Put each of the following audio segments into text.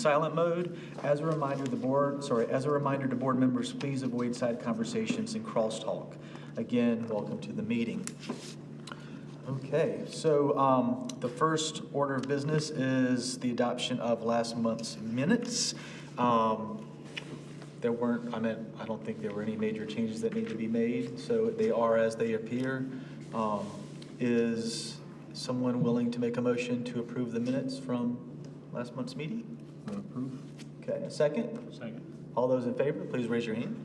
silent mode. As a reminder, to board members, please avoid side conversations and crosstalk. Again, welcome to the meeting. Okay, so the first order of business is the adoption of last month's minutes. I don't think there were any major changes that need to be made, so they are as they appear. Is someone willing to make a motion to approve the minutes from last month's meeting? Approve. Okay, a second? Second. All those in favor, please raise your hand.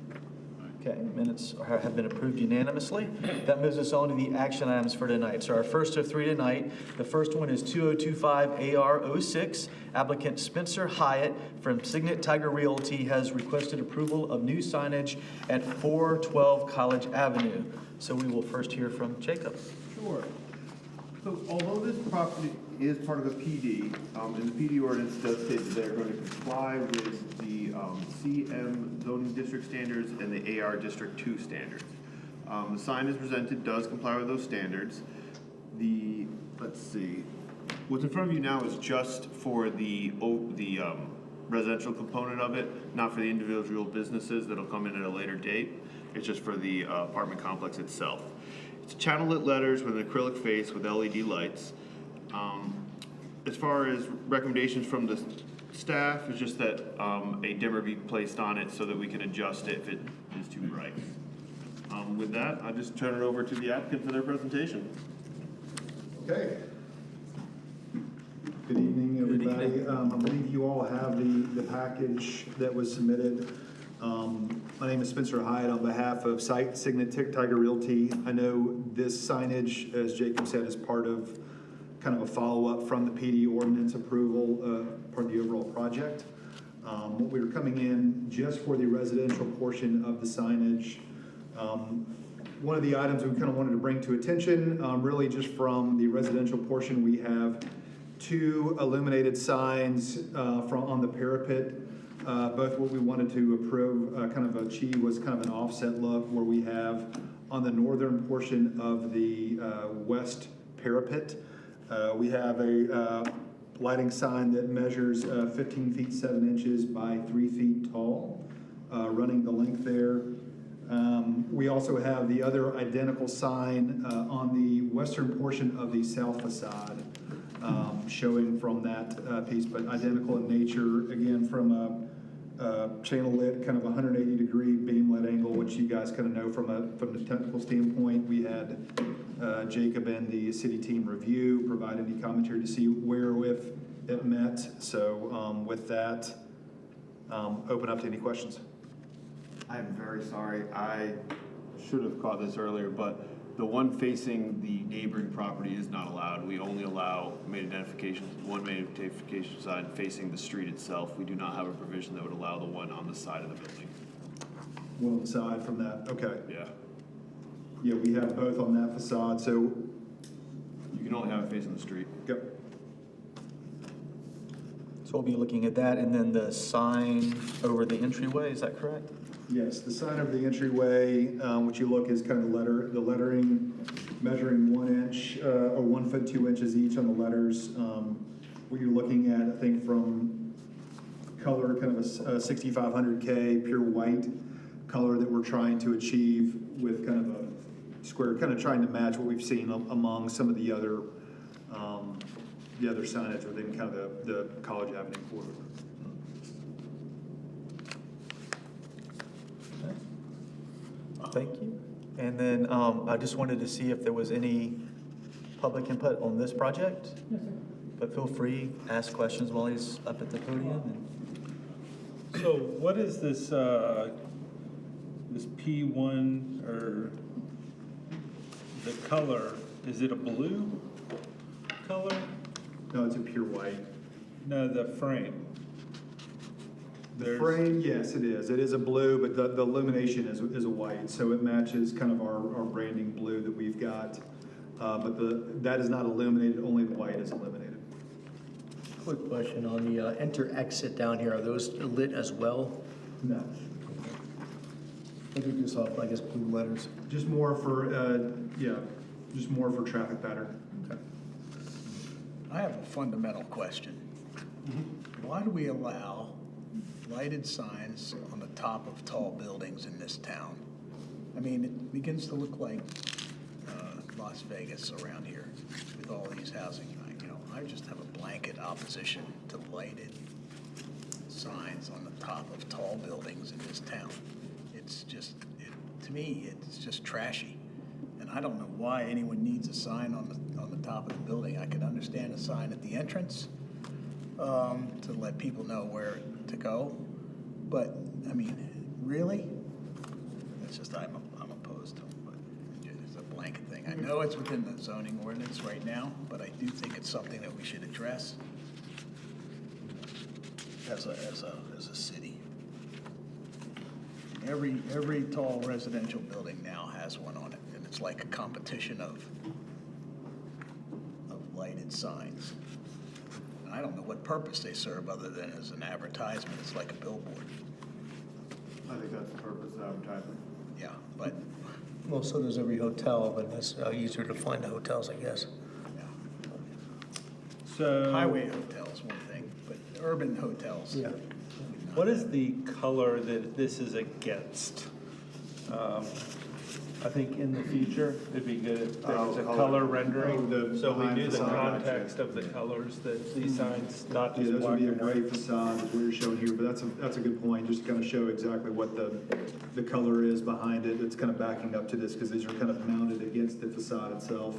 Okay, minutes have been approved unanimously. That moves us on to the action items for tonight. So our first of three tonight, the first one is 2025 AR06. Applicant Spencer Hyatt from Signet Tiger Realty has requested approval of new signage at 412 College Avenue. So we will first hear from Jacob. Sure. So although this property is part of a PD, and the PD ordinance does state that they're going to comply with the CM zoning district standards and the AR District 2 standards. The sign as presented does comply with those standards. Let's see, what's in front of you now is just for the residential component of it, not for the individual businesses that'll come in at a later date. It's just for the apartment complex itself. It's channel lit letters with an acrylic face with LED lights. As far as recommendations from the staff, it's just that a dimmer be placed on it so that we can adjust it if it is too bright. With that, I'll just turn it over to the applicant for their presentation. Okay. Good evening, everybody. Good evening. I believe you all have the package that was submitted. My name is Spencer Hyatt on behalf of Signet Tiger Realty. I know this signage, as Jacob said, is part of kind of a follow-up from the PD ordinance approval, part of the overall project. What we were coming in just for the residential portion of the signage. One of the items we kind of wanted to bring to attention, really just from the residential portion, we have two illuminated signs on the parapet. Both what we wanted to approve, kind of achieve was kind of an offset look where we have on the northern portion of the west parapet, we have a lighting sign that measures 15 feet 7 inches by 3 feet tall, running the length there. We also have the other identical sign on the western portion of the south facade, showing from that piece, but identical in nature, again, from a channel lit, kind of 180 degree beam lit angle, which you guys kind of know from the technical standpoint. We had Jacob and the city team review, provide any commentary to see wherewith it met. So with that, open up to any questions. I'm very sorry. I should have caught this earlier, but the one facing the neighboring property is not allowed. We only allow one main identification sign facing the street itself. We do not have a provision that would allow the one on the side of the building. One aside from that, okay. Yeah. Yeah, we have both on that facade, so. You can only have it facing the street. Yep. So we'll be looking at that, and then the sign over the entryway, is that correct? Yes, the sign over the entryway, what you look is kind of the lettering measuring 1 inch or 1 foot 2 inches each on the letters. What you're looking at, I think, from color, kind of a 6500K pure white color that we're trying to achieve with kind of a square, kind of trying to match what we've seen among some of the other signage within kind of the College Avenue corridor. Thank you. And then I just wanted to see if there was any public input on this project. Yes, sir. But feel free, ask questions while he's up at the podium. So what is this, this P1 or the color? Is it a blue color? No, it's a pure white. No, the frame. The frame, yes, it is. It is a blue, but the illumination is a white, so it matches kind of our branding blue that we've got. But that is not illuminated, only the white is illuminated. Quick question on the enter-exit down here. Are those lit as well? No. Maybe just off, I guess, blue letters. Just more for, just more for traffic pattern. Okay. I have a fundamental question. why do we allow lighted signs on the top of tall buildings in this town? I mean, it begins to look like Las Vegas around here with all these housing. I just have a blanket opposition to lighted signs on the top of tall buildings in this town. It's just, to me, it's just trashy. And I don't know why anyone needs a sign on the top of the building. I could understand a sign at the entrance to let people know where to go. But, I mean, really? It's just, I'm opposed to it, but it's a blanket thing. I know it's within the zoning ordinance right now, but I do think it's something that we should address as a city. Every tall residential building now has one on it, and it's like a competition of lighted signs. And I don't know what purpose they serve other than as an advertisement. It's like a billboard. I think that's the purpose of advertising. Yeah, but, Well, so does every hotel, but it's easier to find the hotels, I guess. yeah. So. Highway hotels, one thing, but urban hotels. Yeah. What is the color that this is against? I think in the future, it'd be good if there was a color. color rendering. Oh, So we behind knew the facade. context of the colors that these signs, not Yeah, just those black would be a and white. gray facade, is what you're showing here, but that's a good point, just to kind of show exactly what the color is behind it. It's kind of backing up to this, because these are kind of mounted against the facade itself,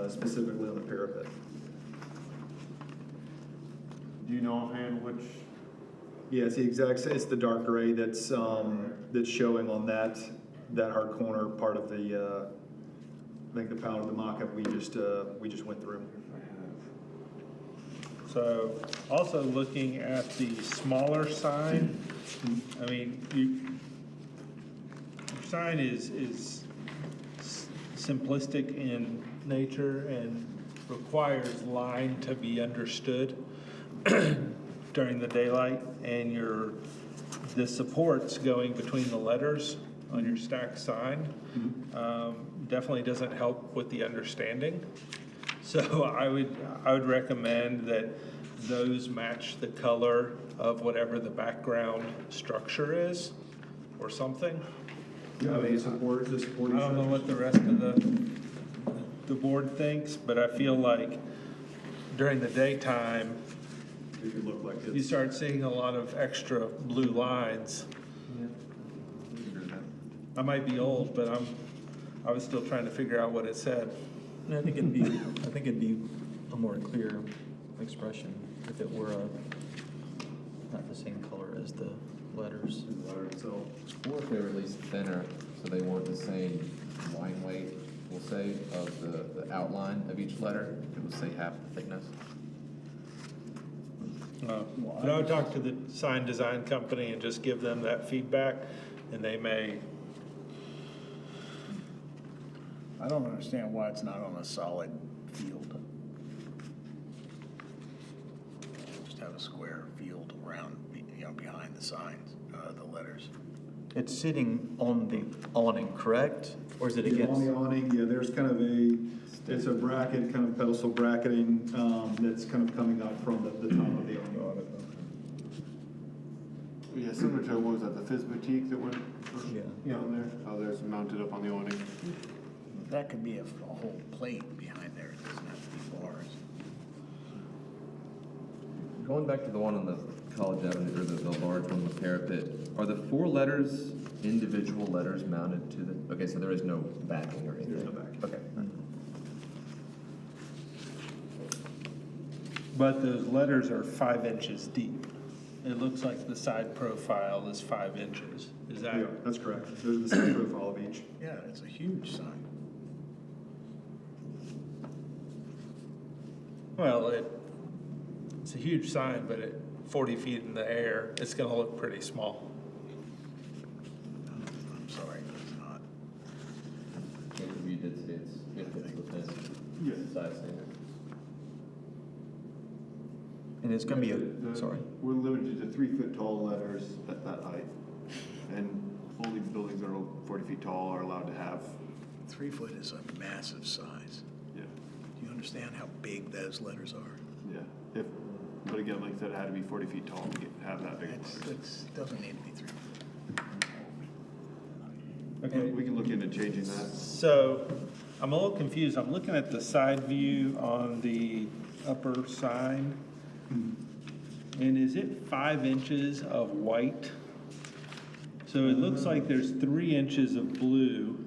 specifically on the parapet. Do you know offhand which? Yeah, it's the exact, it's the dark gray that's showing on that hard corner part of the, I think the powder, the mock-up we just went through. So also looking at the smaller sign, I mean, your sign is simplistic in nature and requires line to be understood during the daylight, and the supports going between the letters on your stacked sign definitely doesn't help with the understanding. So I would recommend that those match the color of whatever the background structure is, or something. Yeah, the support. I don't know what the rest of the board thinks, but I feel like during the daytime, It could look like you it's. start seeing a lot of extra blue lines. I might be old, but I was still trying to figure out what it said. And I think it'd be a more clear expression if it were not the same color as the letters. So, Or if they were at least thinner, so they weren't the same line weight, we'll say, of the outline of each letter. It would say half the thickness. But I would talk to the sign design company and just give them that feedback, and they may. I don't understand why it's not on a solid field. Just have a square field around, behind the signs, the letters. It's sitting on the awning, correct? Or is it on against? the awning, yeah, there's kind of it's a bracket, kind of pedestal bracketing, that's kind of coming up from the top of the awning. Yeah, similar to, what was that, the Fizz Boutique that went Yeah. down there? Oh, there's mounted up on the awning. That could be a whole plate behind there, it doesn't have to be bars. Going back to the one on the College Avenue, or the large one with parapet, are the 4 letters individual letters mounted to the, okay, so there is no backing or anything? There's no backing. Okay. But those letters are 5 inches deep. It looks like the side profile is 5 inches. Is that? Yeah, that's correct. Those are the same profile of each. Yeah, it's a huge sign. Well, it's a huge sign, but at 40 feet in the air, it's gonna look pretty small. I'm sorry, but it's not. Jacob, you did say it fits within Yes. size standard. And it's gonna be sorry. We're limited to 3-foot tall letters at that height. And only buildings that are 40 feet tall are allowed to have. 3 foot is a massive size. Yeah. Do you understand how big those letters are? Yeah. But again, like I said, it had to be 40 feet tall to have that big of letters. It's, doesn't need to be 3 feet. Okay. We can look into changing that. So, I'm a little confused. I'm looking at the side view on the upper sign. And is it 5 inches of white? So it looks like there's 3 inches of blue.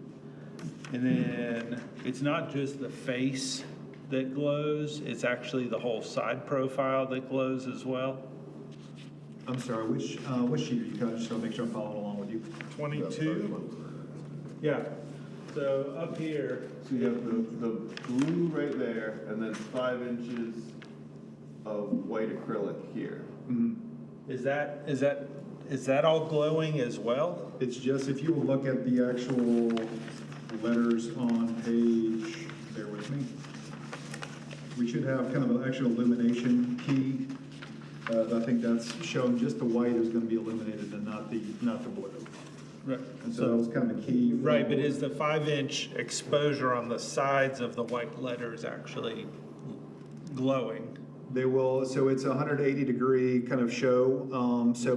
And then it's not just the face that glows, it's actually the whole side profile that glows as well. I'm sorry, which sheet are you got, just to make sure I'm following along with you? 22? Yeah. So up here, So you have the blue right there, and then 5 inches of white acrylic here. is that all glowing as well? It's just, if you will look at the actual letters on page, bear with me. We should have kind of an actual illumination key. I think that's showing just the white is gonna be illuminated and not the blue. Right. And so that was kind of the key. Right, but is the 5-inch exposure on the sides of the white letters actually glowing? They will, so it's a 180-degree kind of show,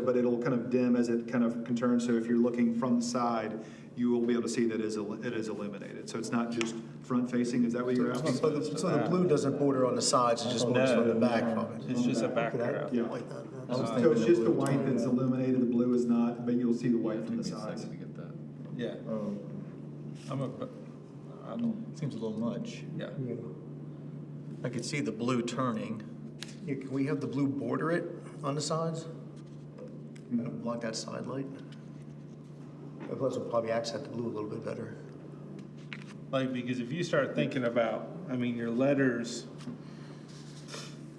but it'll kind of dim as it kind of conturns. So if you're looking from the side, you will be able to see that it is illuminated. So it's not just front-facing, is that what you're asking? So the blue doesn't border on the sides, it just borders from the back from it. It's just a background. Yeah. So it's just the white that's illuminated, the blue is not, but you'll see the white from the Give me a sides. second to get that. Yeah. I don't, Seems a little much. yeah. I could see the blue turning. Yeah, can we have the blue border it on the sides? Block that side light? Plus, we'll probably accent the blue a little bit better. Like, because if you start thinking about, I mean, your letters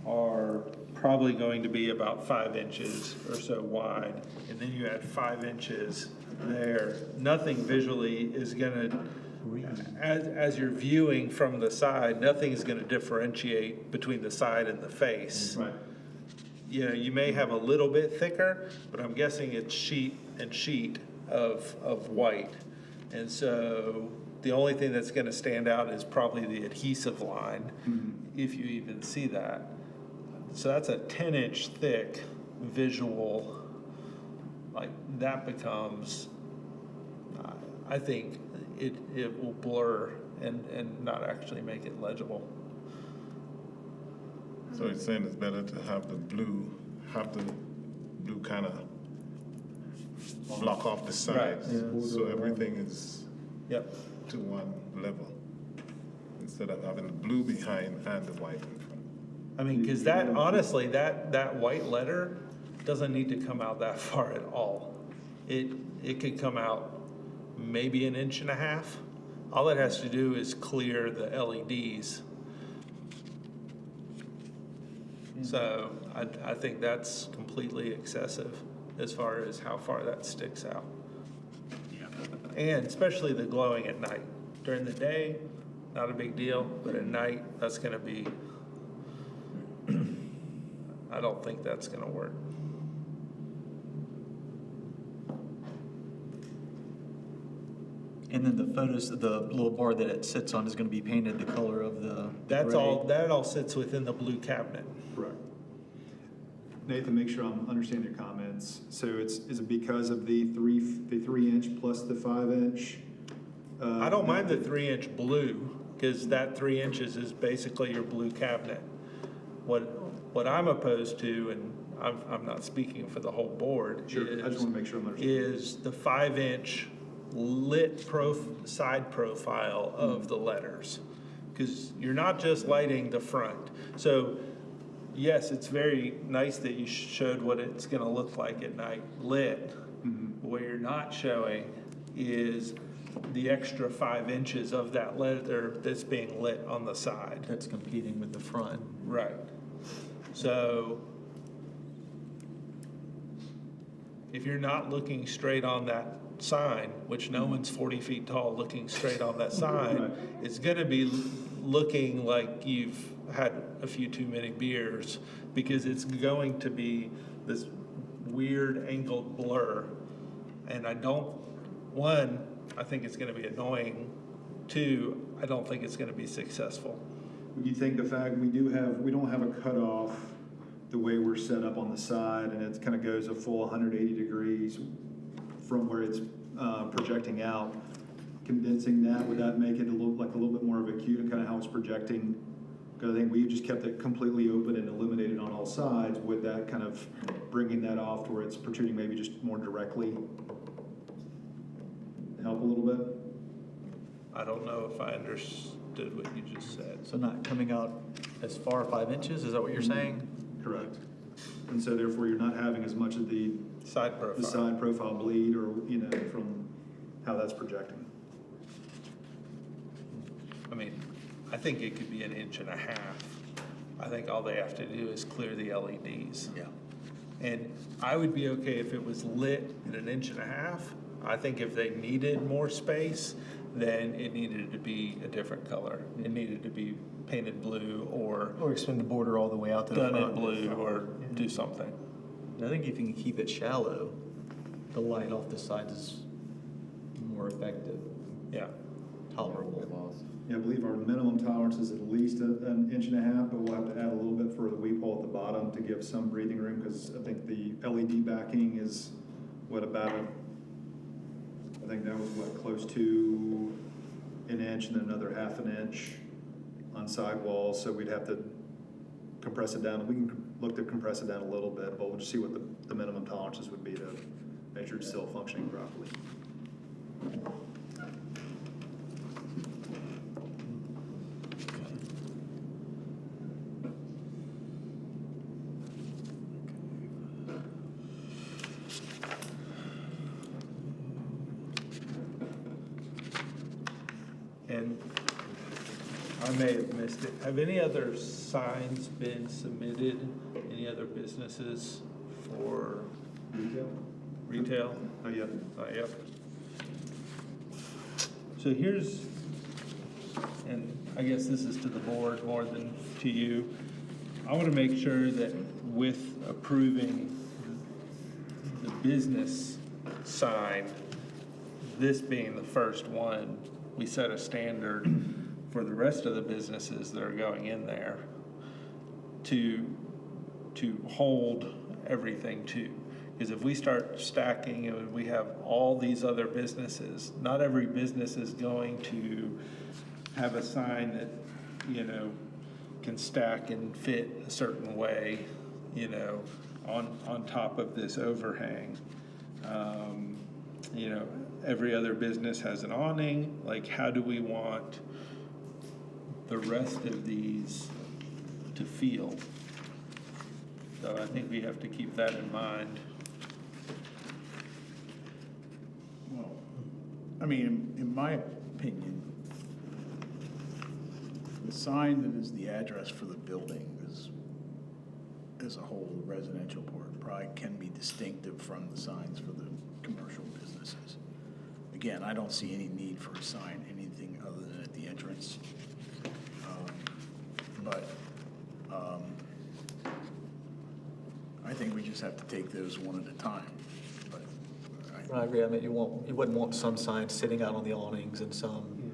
are probably going to be about 5 inches or so wide, and then you add 5 inches there, nothing visually is gonna, as you're viewing from the side, nothing is gonna differentiate between the side and the face. Right. You know, you may have a little bit thicker, but I'm guessing it's sheet and sheet of white. And so the only thing that's gonna stand out is probably the adhesive line, if you even see that. So that's a 10-inch thick visual, like that becomes, I think it will blur and not actually make it legible. So it's saying it's better to have the blue kind of block off the sides. Right. So everything is Yep. to one level, instead of having the blue behind and the white in front. I mean, because that, honestly, that white letter doesn't need to come out that far at all. It could come out maybe 1.5 inches. All it has to do is clear the LEDs. So I think that's completely excessive as far as how far that sticks out. And especially the glowing at night. During the day, not a big deal, but at night, that's gonna be, I don't think that's gonna work. And then the photos, the little bar that it sits on is gonna be painted the color of the That's gray. all, that all sits within the blue cabinet. Correct. Nathan, make sure I'm understanding your comments. So is it because of the 3 inch plus the 5 inch? I don't mind the 3-inch blue, because that 3 inches is basically your blue cabinet. What I'm opposed to, and I'm not speaking for the whole board, Sure, I just want to make sure I'm understanding. is the 5-inch lit side profile of the letters. Because you're not just lighting the front. So yes, it's very nice that you showed what it's gonna look like at night lit. But what you're not showing is the extra 5 inches of that letter that's being lit on the side. That's competing with the front. Right. So if you're not looking straight on that sign, which no one's 40 feet tall looking straight on that sign, it's gonna be looking like you've had a few too many beers, because it's going to be this weird angled blur. And I think it's gonna be annoying. 2, I don't think it's gonna be successful. You think the fact we don't have a cutoff, the way we're set up on the side, and it kind of goes a full 180 degrees from where it's projecting out. Condensing that, would that make it look like a little bit more of a cube and kind of how it's projecting? Because I think we just kept it completely open and illuminated on all sides. Would that kind of bringing that off to where it's protruding maybe just more directly help a little bit? I don't know if I understood what you just said. So not coming out as far, 5 inches, is that what you're saying? Correct. And so therefore, you're not having as much of the Side profile. side profile bleed, or, you know, from how that's projecting. I mean, I think it could be 1.5 inches. I think all they have to do is clear the LEDs. Yeah. And I would be okay if it was lit at 1.5 inches. I think if they needed more space, then it needed to be a different color. It needed to be painted blue or Or extend the border all the way out to the done front. in blue or do something. I think if you can keep it shallow, the light off the sides is more effective, Yeah. tolerable. Yeah, I believe our minimum tolerance is at least 1.5 inches, but we'll have to add a little bit for the weep hole at the bottom to give some breathing room, because I think the LED backing is, what, about I think that was what, close to 1 inch and then another 1/2 inch on side walls, so we'd have to compress it down. We can look to compress it down a little bit, but we'll just see what the minimum tolerances would be to make sure it's still functioning properly. And I may have missed it. Have any other signs been submitted? Any other businesses for Retail? retail? Oh, yeah. Yep. So here's, and I guess this is to the board more than to you. I want to make sure that with approving the business sign, this being the first one, we set a standard for the rest of the businesses that are going in there to hold everything to. Because if we start stacking and we have all these other businesses, not every business is going to have a sign that, you know, can stack and fit a certain way, you know, on top of this overhang. You know, every other business has an awning. Like, how do we want the rest of these to feel? So I think we have to keep that in mind. Well, I mean, in my opinion, the sign that is the address for the building is, as a whole, the residential part probably can be distinctive from the signs for the commercial businesses. Again, I don't see any need for a sign, anything other than at the entrance. But I think we just have to take those one at a time. But I agree, I mean, you wouldn't want some signs sitting out on the awnings and some,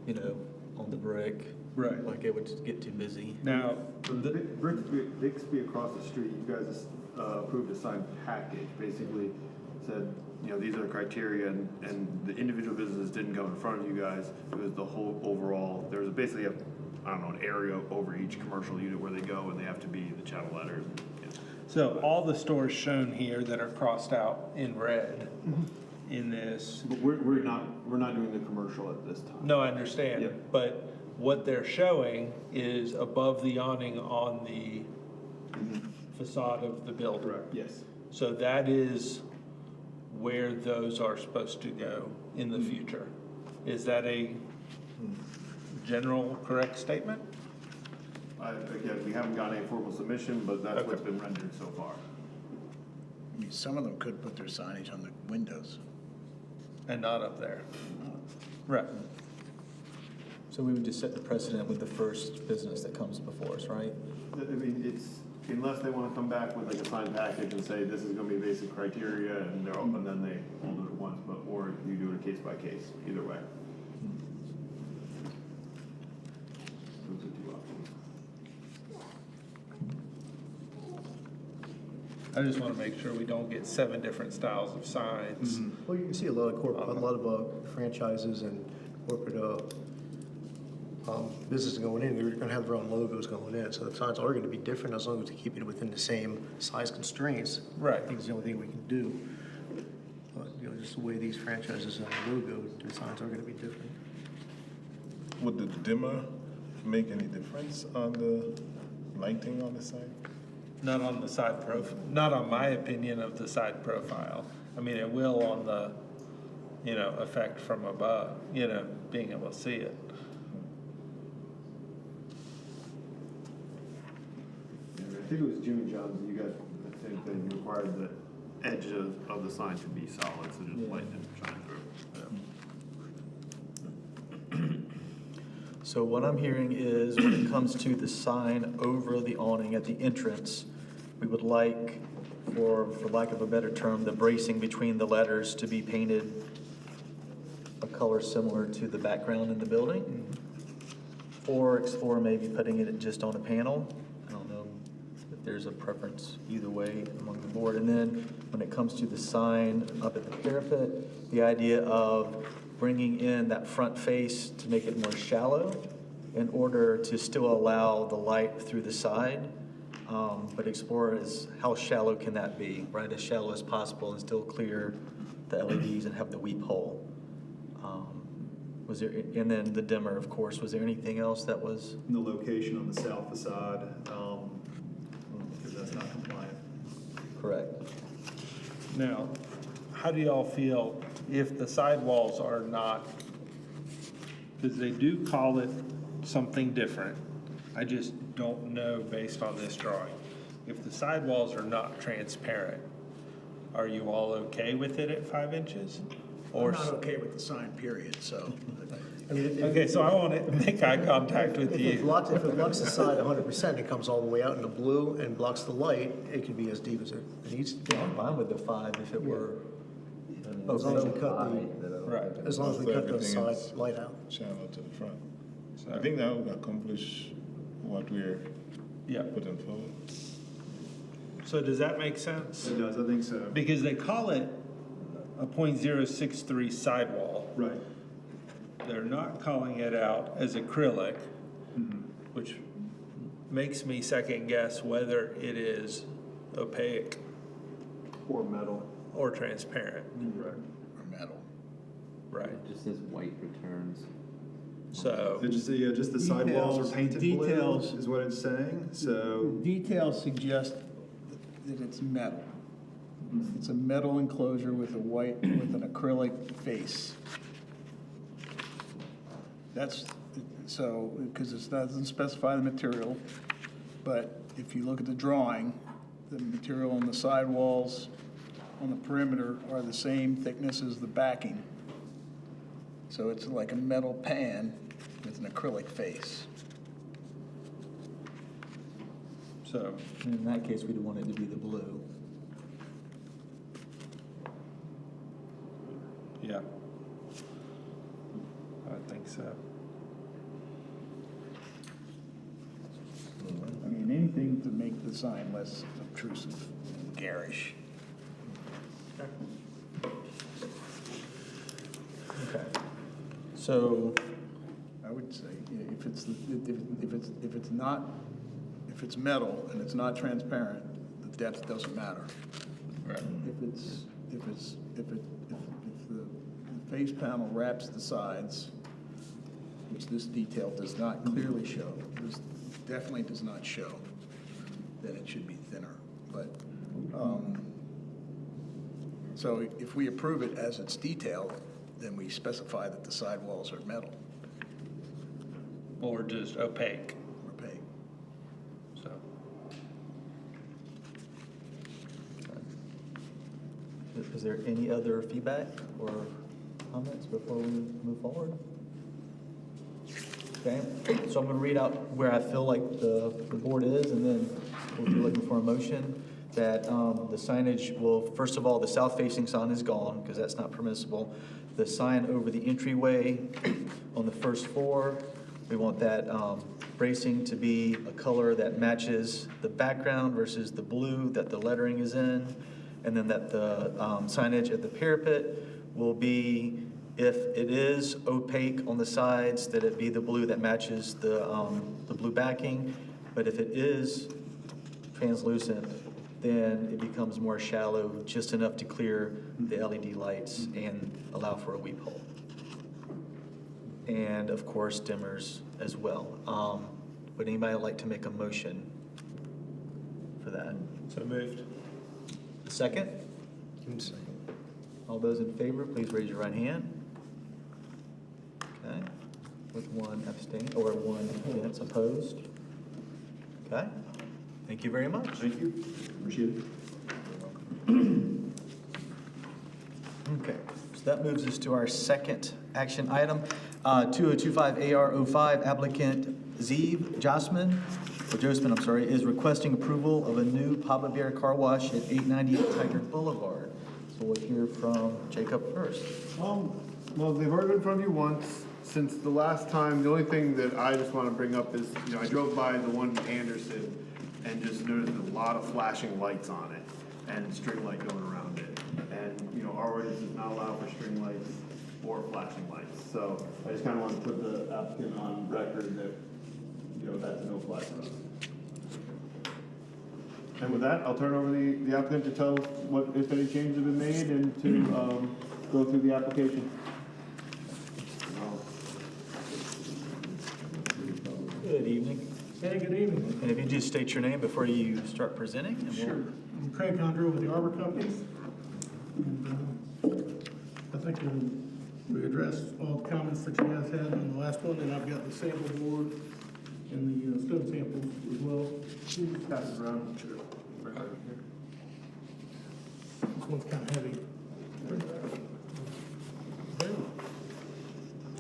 you know, on the brick. Right. Like it would just get too busy. Now, So Bixby across the street, you guys approved a sign package, basically said, you know, these are the criteria, and the individual businesses didn't go in front of you guys. It was the whole overall, there was basically an area over each commercial unit where they go, and they have to be the channel letters. so all the stores shown here that are crossed out in red in this, But we're not doing the commercial at this time. no, I understand, Yep. but what they're showing is above the awning on the facade of the building. Correct, yes. So that is where those are supposed to go in the future. Is that a general correct statement? Again, we haven't gotten a formal submission, but that's what's been rendered so far. I mean, some of them could put their signage on the windows. And not up there. Right. So we would just set the precedent with the first business that comes before us, right? I mean, it's, unless they want to come back with like a signed package and say, this is going to be basic criteria, and they're open, then they all do it at once, but, or you do it case by case, either way. Those are two options. I just want to make sure we don't get 7 different styles of signs. Well, you can see a lot of franchises and corporate businesses going in, they're gonna have their own logos going in, so the signs are gonna be different as long as they keep it within the same size constraints. Right. I think it's the only thing we can do. But, you know, just the way these franchises and the logo, the signs are gonna be different. Would the dimmer make any difference on the lighting on the side? Not on the side profile, not on my opinion of the side profile. I mean, it will on the, you know, effect from above, you know, being able to see it. I think it was June, John, you guys, the same thing, you required the edge of the sign to be solid, so just light and shine through. So what I'm hearing is when it comes to the sign over the awning at the entrance, we would like, for lack of a better term, the bracing between the letters to be painted a color similar to the background in the building. Or explore maybe putting it just on a panel. I don't know if there's a preference either way among the board. And then when it comes to the sign up at the parapet, the idea of bringing in that front face to make it more shallow in order to still allow the light through the side. But explore is how shallow can that be, right? As shallow as possible and still clear the LEDs and have the weep hole. Was there, and then the dimmer, of course, was there anything else that was? And the location on the south facade, because that's not compliant. Correct. Now, how do y'all feel if the sidewalls are not, because they do call it something different. I just don't know based on this drawing. If the sidewalls are not transparent, are you all okay with it at 5 inches? I'm Or not okay with the sign, period, so. I mean, Okay, so I want to make eye contact with if you. it blocks the side 100%, it comes all the way out in the blue and blocks the light, it can be as deep as it needs to be. I'm fine with the 5 if it were. As long as we cut Right. as long as we So cut the everything side is light out. Channel to the front. I think that would accomplish what we're Yeah. putting forward. So does that make sense? It does, I think so. Because they call it a .063 sidewall. Right. They're not calling it out as acrylic, which makes me second guess whether it is opaque Or metal. or transparent. Right. Or metal. Right. It just says white returns. So, It just, yeah, just the sidewalls Details- are painted details. blue, is what it's saying, so. Details suggest that it's metal. It's a metal enclosure with with an acrylic face. That's, so, because it doesn't specify the material, but if you look at the drawing, the material on the sidewalls on the perimeter are the same thickness as the backing. So it's like a metal pan with an acrylic face. so, In that case, we'd want it to be the blue. yeah. I think so. I mean, anything to make the sign less obtrusive and garish. Okay. So, I would say, yeah, if it's metal and it's not transparent, the depth doesn't matter. Right. If the face panel wraps the sides, which this detail does not clearly show, this definitely does not show, then it should be thinner, but, so if we approve it as it's detailed, then we specify that the sidewalls are metal Or just opaque, or opaque. so. is there any other feedback or comments before we move forward? Okay, so I'm gonna read out where I feel like the board is, and then we'll be looking for a motion that the signage will, first of all, the south-facing sign is gone, because that's not permissible. The sign over the entryway on the first floor We want that bracing to be a color that matches the background versus the blue that the lettering is in. And then that the signage at the parapet will be, if it is opaque on the sides, that it be the blue that matches the blue backing. But if it is translucent, then it becomes more shallow, just enough to clear the LED lights and allow for a weep hole. And of course, dimmers as well. Would anybody like to make a motion for that? So moved. A second? All those in favor, please raise your right hand. Okay, with one abstain, or one against, opposed. Okay, thank you very much. Thank you. Appreciate it. Okay, so that moves us to our second action item. 2025 AR05 applicant Zeev Josman, is requesting approval of a new Papa Bear car wash at 898 Tiger Boulevard. So we'll hear from Jacob first. Well, they've already been in front of you once. Since the last time, the only thing that I just want to bring up is, I drove by the one in Anderson and just noticed a lot of flashing lights on it and string light going around it. And, our ordinance does not allow for string lights or flashing lights. So I just kind of want to put the applicant on record that, that's a no fly for us. And with that, I'll turn over the applicant to tell us if any changes have been made and to go through the application. Good evening. Hey, good evening. And if you just state your name before you start presenting. And we'll- Sure. I'm Craig Condro with the Arbor Companies. And, I think we addressed all the comments that you guys had on the last one, and I've got the sample board and the stone samples as well. Pass it around. Sure. This one's kind of heavy.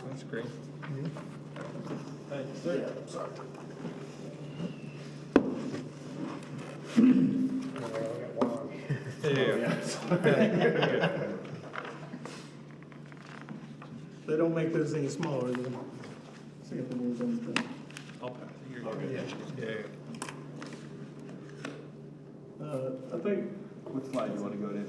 That's great. Thanks. They don't make those any smaller than sample boards on the thing. I'll pass it. You're good. Yeah. I think What slide do you want to go to?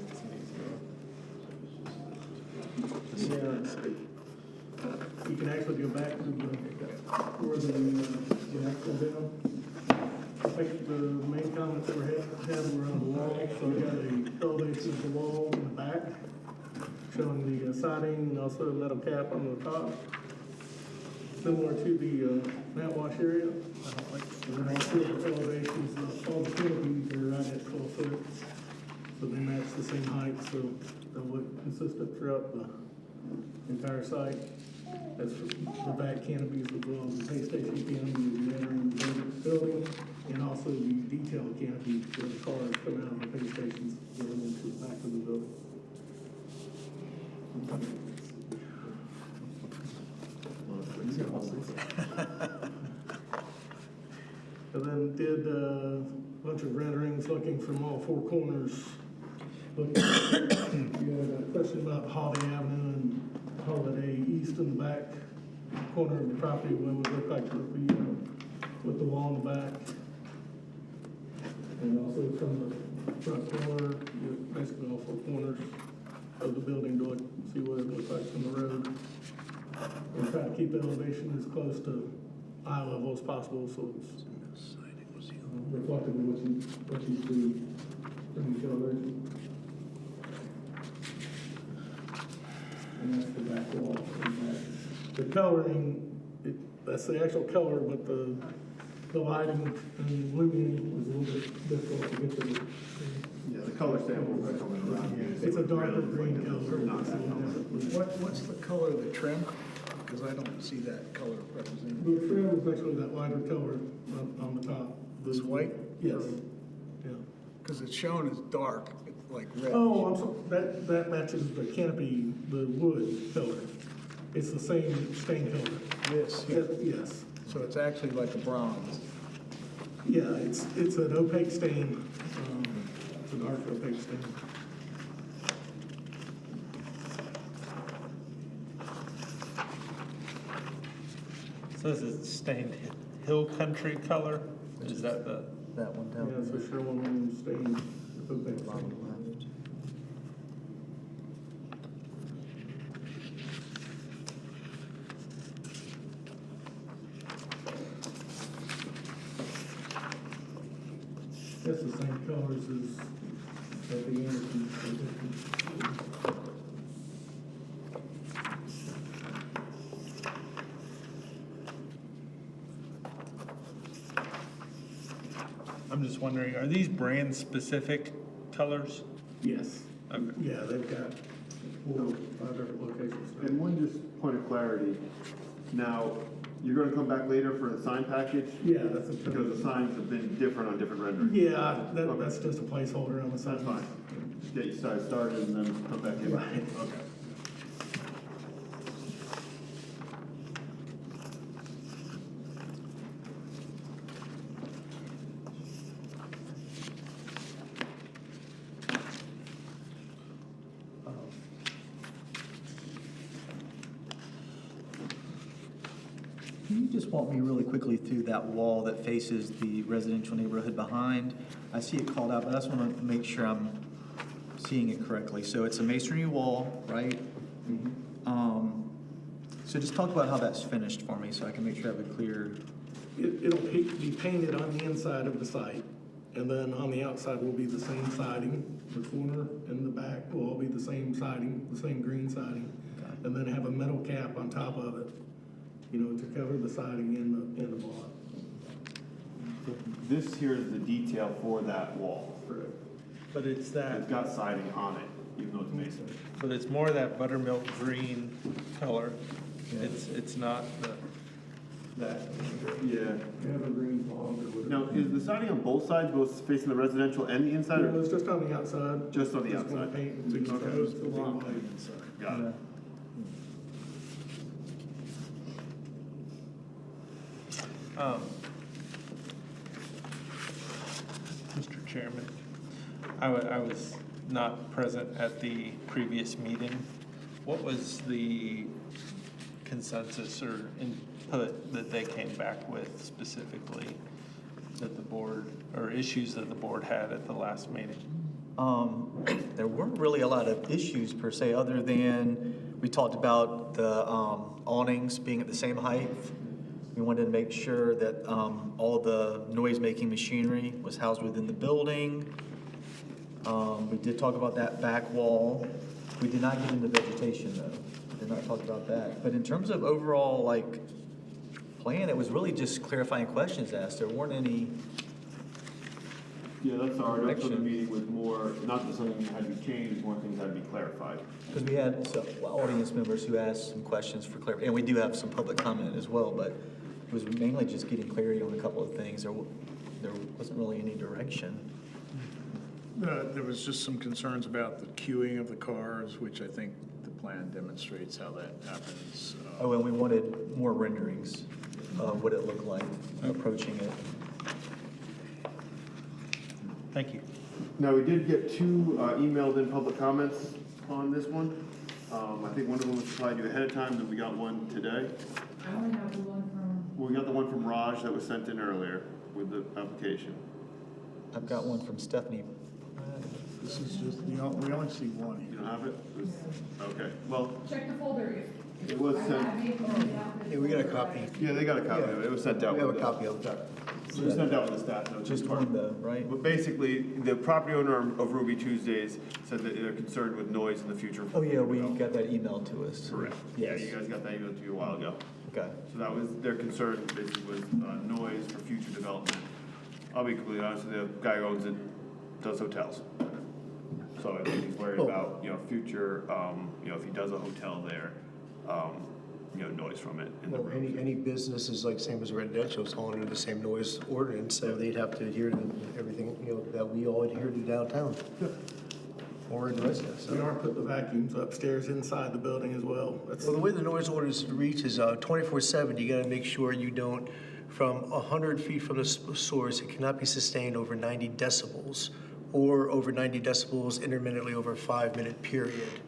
you can actually go back to where the actual down. I think the main comments we had were on the wall, so we got a elevation of the wall in the back, showing the siding and also a metal cap on the top. Similar to the mat wash area. And then also the elevations, all the canopies are right at 12 foot. So they match the same height, so they'll look consistent throughout the entire site. As for the back canopies as well, the pay station canopy is entering the building, and also the detail canopy where the cars come out of the pay stations going into the back of the building. And then did a bunch of renderings looking from all four corners. You had a question about Holiday Avenue and Holiday East in the back corner of the property, what it would look like with the wall in the back. And also from the front corner, basically all four corners of the building to see what it looks like from the road. And try to keep the elevation as close to eye level as possible, so it's reflective of what you see from each elevation. And that's the back wall. The coloring, that's the actual color, but the lighting and illuminating was a little bit difficult to get to. Yeah, the color samples are coming around. It's a darker green color. What's the color of the trim? Because I don't see that color represented. The trim is actually that lighter color on the top. This white? Yes. Yeah. Because it's shown as dark, like red. Oh, I'm sorry, that matches the canopy, the wood color. It's the same stain color. This here. Yes. So it's actually like a bronze. Yeah, it's an opaque stain, it's a dark opaque stain. Says it's stained hill country color. Is that the? That one Yeah, down. so Sherwin stained, the big Bottom thing. left. That's the same colors as at the Anderson position. I'm just wondering, are these brand specific colors? Yes. Okay. Yeah, they've got 4 or 5 different locations. And one just point of clarity, now, you're gonna come back later for the sign package? Yeah, that's a. Because the signs have been different on different renderings. Yeah, that's just a placeholder on the side. That's fine. Get you started and then come back in. Right. Okay. Can you just walk me really quickly through that wall that faces the residential neighborhood behind? I see it called out, but I just want to make sure I'm seeing it correctly. So it's a masonry wall, right? So just talk about how that's finished for me so I can make sure I have a clear. It'll be painted on the inside of the site, and then on the outside will be the same siding. The corner and the back will all be the same siding, the same green siding, and then have a metal cap on top of it, you know, to cover the siding in the block. This here is the detail for that wall. Correct. But it's that, It's got siding on it, even though it's masonry. but it's more that buttermilk green color. It's not that. Yeah. You have a green bond or whatever. Now, is the siding on both sides, both facing the residential and the inside? No, or it's just on the outside. Just on the Just gonna outside? paint and fix Okay. those to look like. Got it. Mr. Chairman, I was not present at the previous meeting. What was the consensus or input that they came back with specifically that the board, or issues that the board had at the last meeting? There weren't really a lot of issues per se, other than we talked about the awnings being at the same height. We wanted to make sure that all the noise-making machinery was housed within the building. We did talk about that back wall. We did not get into vegetation, though. We did not talk about that. But in terms of overall, like, plan, it was really just clarifying questions asked. There weren't any. Yeah, that's our, that's what the Action. meeting was more, not that something had to be changed, more things had to be clarified. Because we had some audience members who asked some questions for clarity, and we do have some public comment as well, but it was mainly just getting clarity on a couple of things. There wasn't really any direction. There was just some concerns about the queuing of the cars, which I think the plan demonstrates how that happens. Oh, and we wanted more renderings of what it looked like approaching it. Thank you. Now, we did get 2 emailed in public comments on this one. I think one of them was supplied to you ahead of time, then we got one today. I only have the one from, Well, we got the one from Raj that was sent in earlier with the application. I've got one from Stephanie. This is just, we only see one You here. don't have it? Okay, well, check the folder if. it was I sent, have it printed out. Yeah, we got a copy. yeah, they got a copy of it. It was sent out. We have a with copy of that. It was sent out with the staff notes. Just one though, right? But basically, the property owner of Ruby Tuesdays said that they're concerned with noise in the future. Oh, yeah, we got that email to us. Correct. Yeah, Yes. you guys got that email to you a while ago. Okay. So that was, their concern basically was noise for future development. I'll be completely honest with you, the guy who owns it does hotels. So I think he's worried about, you know, future, you know, if he does a hotel there, you know, noise from it in the Well, room. any business is like same as residential, it's all under the same noise ordinance, so they'd have to adhere to everything, you know, that we all adhere to downtown. Or in residence. We are putting the vacuums upstairs inside the building as well. That's, Well, the way the noise ordinance reads is 24/7, you gotta make sure you don't, from 100 feet from the source, it cannot be sustained over 90 decibels, or over 90 decibels intermittently over a 5-minute period.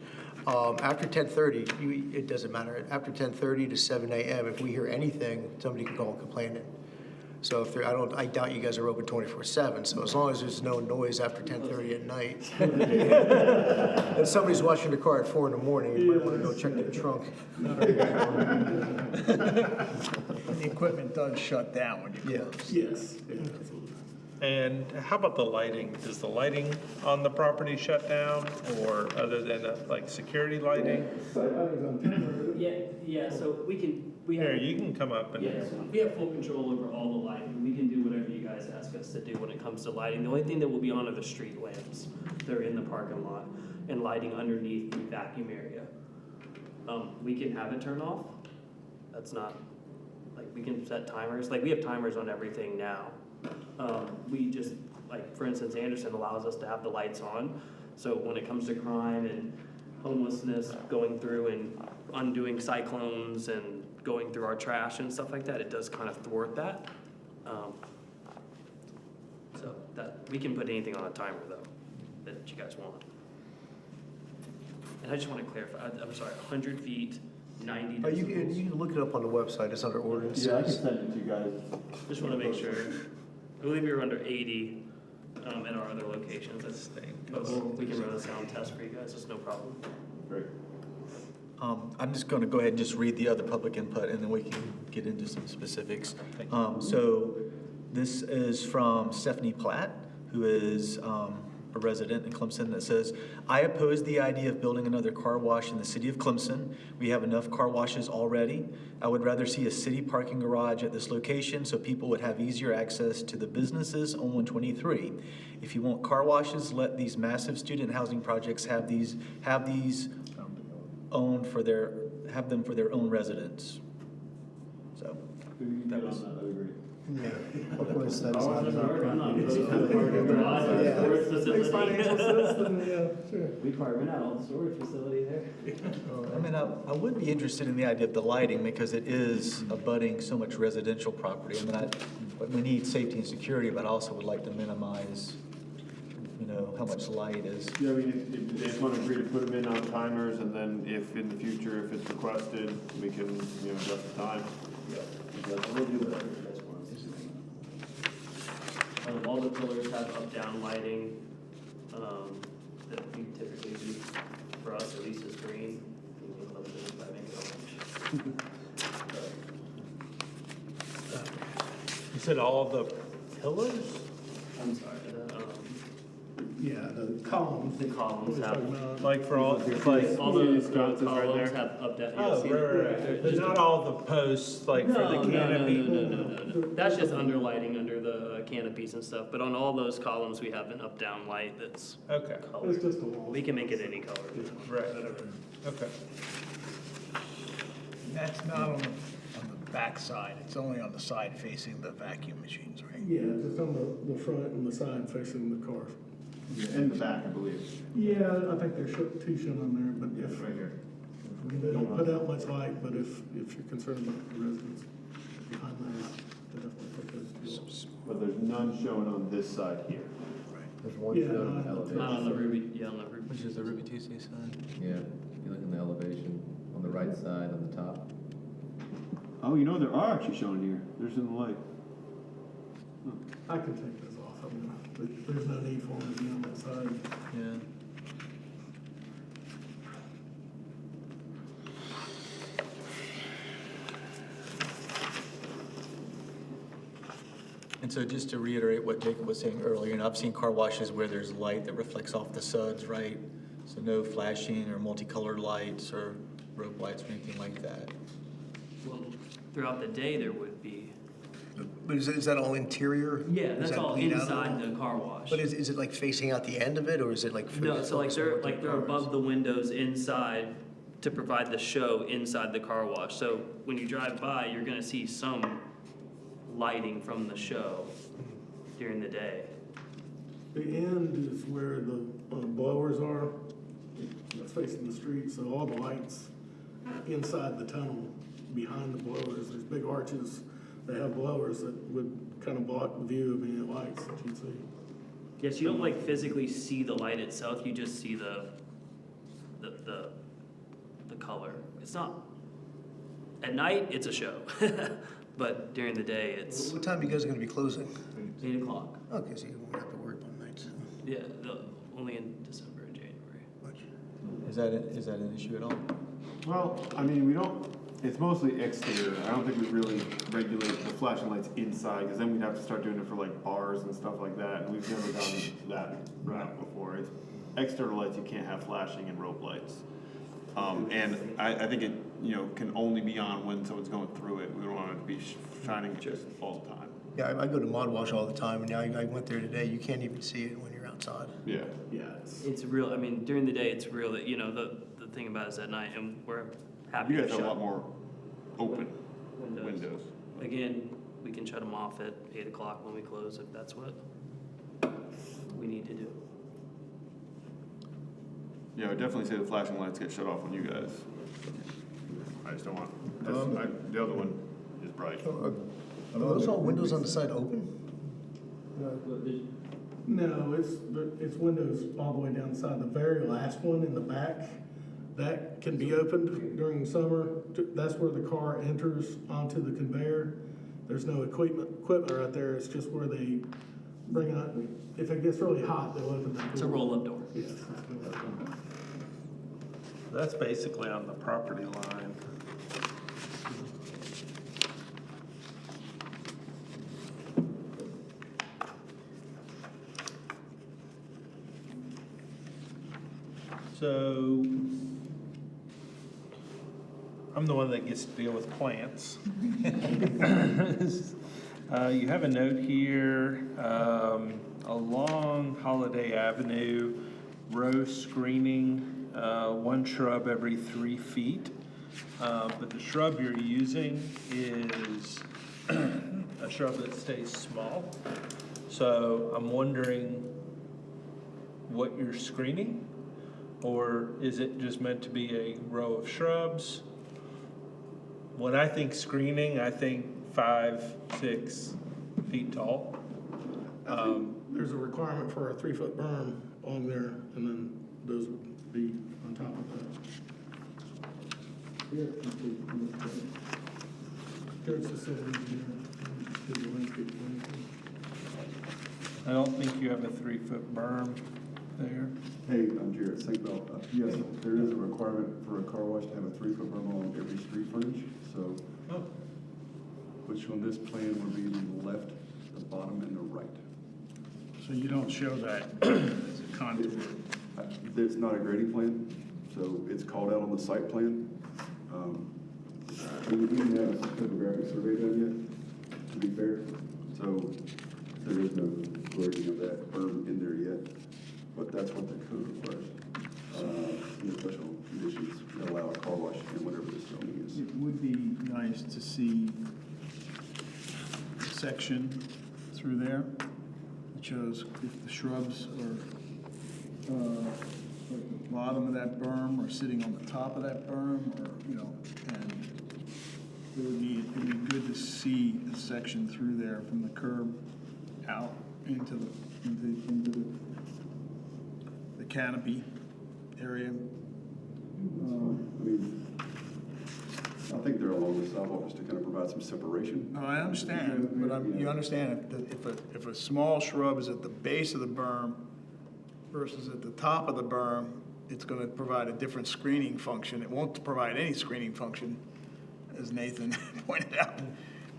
After 10:30, it doesn't matter. After 10:30 to 7 a.m., if we hear anything, somebody can call and complain it. So if there, I doubt you guys are open 24/7, so as long as there's no noise after 10:30 at night, and somebody's washing the car at 4 in the morning, you might want to go check their trunk. The equipment does shut down when you Yeah. close. Yes, yeah, absolutely. And how about the lighting? Does the lighting on the property shut down, or other than like security lighting? Yeah, so we Here, have, you can come up and. yeah, so we have full control over all the lighting. We can do whatever you guys ask us to do when it comes to lighting. The only thing that will be on are the street lamps. They're in the parking lot and lighting underneath the vacuum area. We can have it turn off. That's not, like, we can set timers. Like, we have timers on everything now. We just, like, for instance, Anderson allows us to have the lights on. So when it comes to crime and homelessness, going through and undoing cyclones and going through our trash and stuff like that, it does kind of thwart that. So that, we can put anything on a timer though, that you guys want. And I just want to clarify, I'm sorry, 100 feet, 90 You decibels. can look it up on the website, it's under ordinances. Yeah, I can send it to you guys. Just want to make sure. I believe we were under 80 at our other locations. But we can run a sound test for you guys, it's no problem. Great. I'm just going to go ahead and just read the other public input, and then we can get into some specifics. So this is from Stephanie Platt, who is a resident in Clemson, that says, I oppose the idea of building another car wash in the city of Clemson. We have enough car washes already. I would rather see a city parking garage at this location so people would have easier access to the businesses on 123. If you want car washes, let these massive student housing projects have them for their own residents. So that was. Yeah. Of course, that's I'm not not enough. opposed to the parking garage or Yeah. storage Makes facility. financial sense, then, yeah, sure. We carving out all the storage facility there. I mean, I would be interested in the idea of the lighting because it is abutting so much residential property. I mean, we need safety and security, but I also would like to minimize, how much light is. Yeah, I mean, if they just want to agree to put them in on timers, and then if in the future, if it's requested, we can, adjust the time. We'll do whatever you guys want. All the pillars have up-down lighting, that we typically do, for us at least is green. We love it by making orange. You said all of the pillars? I'm sorry, Yeah, the columns. the columns have, Like for all, like, all those Sconces right columns there? have up-down. oh, right. But not all the posts, like for the canopy? No. That's just underlighting under the canopies and stuff, but on all those columns, we have an up-down light that's Okay, It's colored. just a wall. We can make it any color. right, okay. That's not on the back side, it's only on the side facing the vacuum machines, right? Yeah, just on the front and the side facing the car. In the back, I believe. Yeah, I think there's two shown on there, but if, Right here. they don't put out much light, but if you're concerned about the residents behind there, they definitely put those two on. But there's none shown on this side here. There's one Yeah, shown in the Not elevation. on the Ruby, yeah, on the Ruby. Which is the Ruby Tuesday sign. Yeah, if you look in the elevation, on the right side, on the top. Oh, there are actually shown here. There's in the light. I can take those off, I mean, there's no need for them to be on that side. Yeah. And so just to reiterate what Jacob was saying earlier, I've seen car washes where there's light that reflects off the suds, right? So no flashing or multicolored lights or rope lights or anything like that. Well, throughout the day, there would be. But is that all interior? Yeah, Is that's that all cleaned out? inside the car wash. But is it like facing out the end of it, or is it like? No, so like they're focused on they're cars? above the windows inside to provide the show inside the car wash. So when you drive by, you're gonna see some lighting from the show during the day. The end is where the blowers are, that's facing the street, so all the lights inside the tunnel, behind the blowers, there's big arches that have blowers that would kind of block the view of any lights that you'd see. Yes, you don't like physically see the light itself, you just see the color. It's not, at night, it's a show, but during the day, it's What time are you guys gonna be closing? 8 o'clock. Okay, so you won't have to worry about nights. Yeah, only in December and January. Is that an issue at all? Well, I mean, we don't, it's mostly exterior. I don't think we really regulate the flashing lights inside, because then we'd have to start doing it for like bars and stuff like that, and we've never done that route before. It's external lights, you can't have flashing and rope lights. And I think it, can only be on when someone's going through it. We don't want it to be shining just all the time. Yeah, I go to Mod Wash all the time, and I went there today. You can't even see it when you're outside. Yeah. Yeah, It's real, I mean, during the day, it's real, the thing about it is at night, and we're happy You to guys have a lot shut more open windows. Again, we can shut them off at 8 o'clock when we close if that's what we need to do. Yeah, I would definitely say the flashing lights get shut off when you guys. I just don't want, the other one is bright. Are those all windows on the side open? no, it's windows all the way down the side. The very last one in the back, that can be opened during the summer. That's where the car enters onto the conveyor. There's no equipment right there. It's just where they bring it up. If it gets really hot, they'll open that door. It's a roll-up door. Yeah. That's basically on the property line. So, I'm the one that gets to deal with plants. You have a note here, along Holiday Avenue, row screening, one shrub every 3 feet. But the shrub you're using is a shrub that stays small. So I'm wondering what you're screening? Or is it just meant to be a row of shrubs? When I think screening, I think 5, 6 feet tall. There's a requirement for a 3-foot berm on there, and then those would be on top of that. There's facilities here. I don't think you have a 3-foot berm there. Hey, I'm Jared Sinkbell. Yes, there is a requirement for a car wash to have a 3-foot berm on every street frontage, so, which on this plan would be the left, the bottom, and the right. So you don't show that as a contour? It's not a grading plan, so it's called out on the site plan. We didn't have a topographic survey done yet, to be fair, so there is no grading of that berm in there yet, but that's what the code requires. In the special conditions that allow a car wash and whatever the zoning is. It would be nice to see a section through there that shows if the shrubs are at the bottom of that berm or sitting on the top of that berm, or, and it'd be good to see a section through there from the curb out into the canopy area. I think they're along the sidewalk just to kind of provide some separation. No, I understand, but you understand if a small shrub is at the base of the berm versus at the top of the berm, it's going to provide a different screening function. It won't provide any screening function, as Nathan pointed out.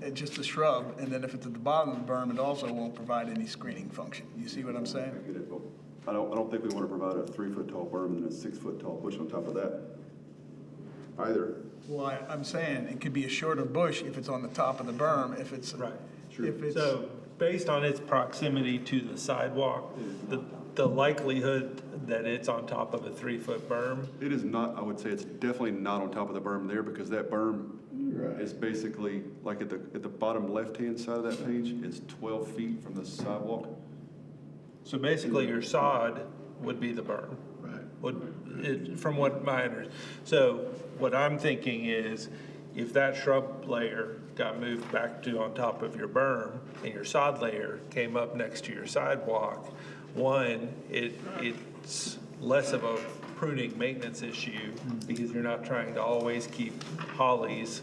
It's just a shrub, and then if it's at the bottom of the berm, it also won't provide any screening function. You see what I'm saying? I get it, but I don't think we want to provide a 3-foot tall berm and then a 6-foot tall bush on top of that either. Well, I'm saying it could be a shorter bush if it's on the top of the berm, if it's. Right. If it's. So, based on its proximity to the sidewalk, the likelihood that it's on top of a 3-foot berm, It is not, I would say it's definitely not on top of the berm there because that berm is basically, like at the bottom left-hand side of that page, it's 12 feet from the sidewalk. so basically your sod would be the berm. Right. From what my understanding. So what I'm thinking is, if that shrub layer got moved back to on top of your berm and your sod layer came up next to your sidewalk, one, it's less of a pruning maintenance issue because you're not trying to always keep hollies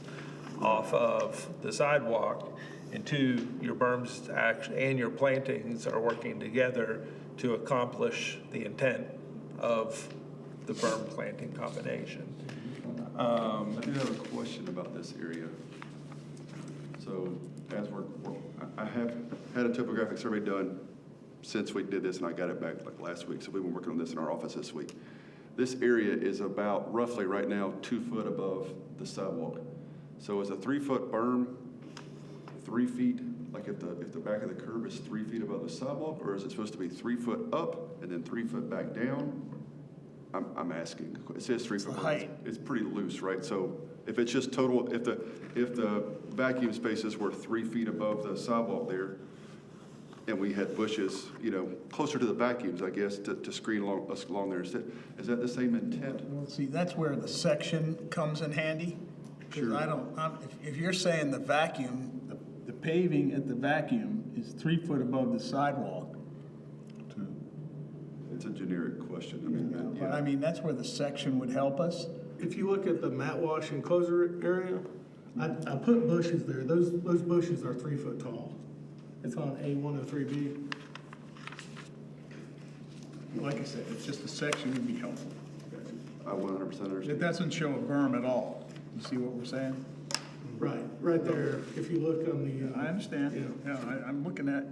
off of the sidewalk. And two, your berms and your plantings are working together to accomplish the intent of the berm planting combination. I do have a question about this area. So as I have had a topographic survey done since we did this, and I got it back like last week, so we've been working on this in our office this week. This area is about roughly right now 2 foot above the sidewalk. So is a 3 foot berm 3 feet, like if the back of the curb is 3 feet above the sidewalk, or is it supposed to be 3 foot up and then 3 foot back down? I'm asking. It says 3 foot. height. It's pretty loose, right? So if it's just total, if the vacuum spaces were 3 feet above the sidewalk there, and we had bushes, you know, closer to the vacuums, I guess, to screen along there, is that the same intent? Well, see, that's where the section comes in handy. Because if you're saying the vacuum, the paving at the vacuum is 3 foot above the sidewalk, It's a generic question. I mean, but I mean, that's where the section would help us. If you look at the mat wash enclosure area, I put bushes there. Those bushes are 3 foot tall. It's on A103B. Like I said, it's just the section would be helpful. I 100% understand. It doesn't show a berm at all. You see what we're saying? Right there. If you look on the. I understand. Yeah, I'm looking at,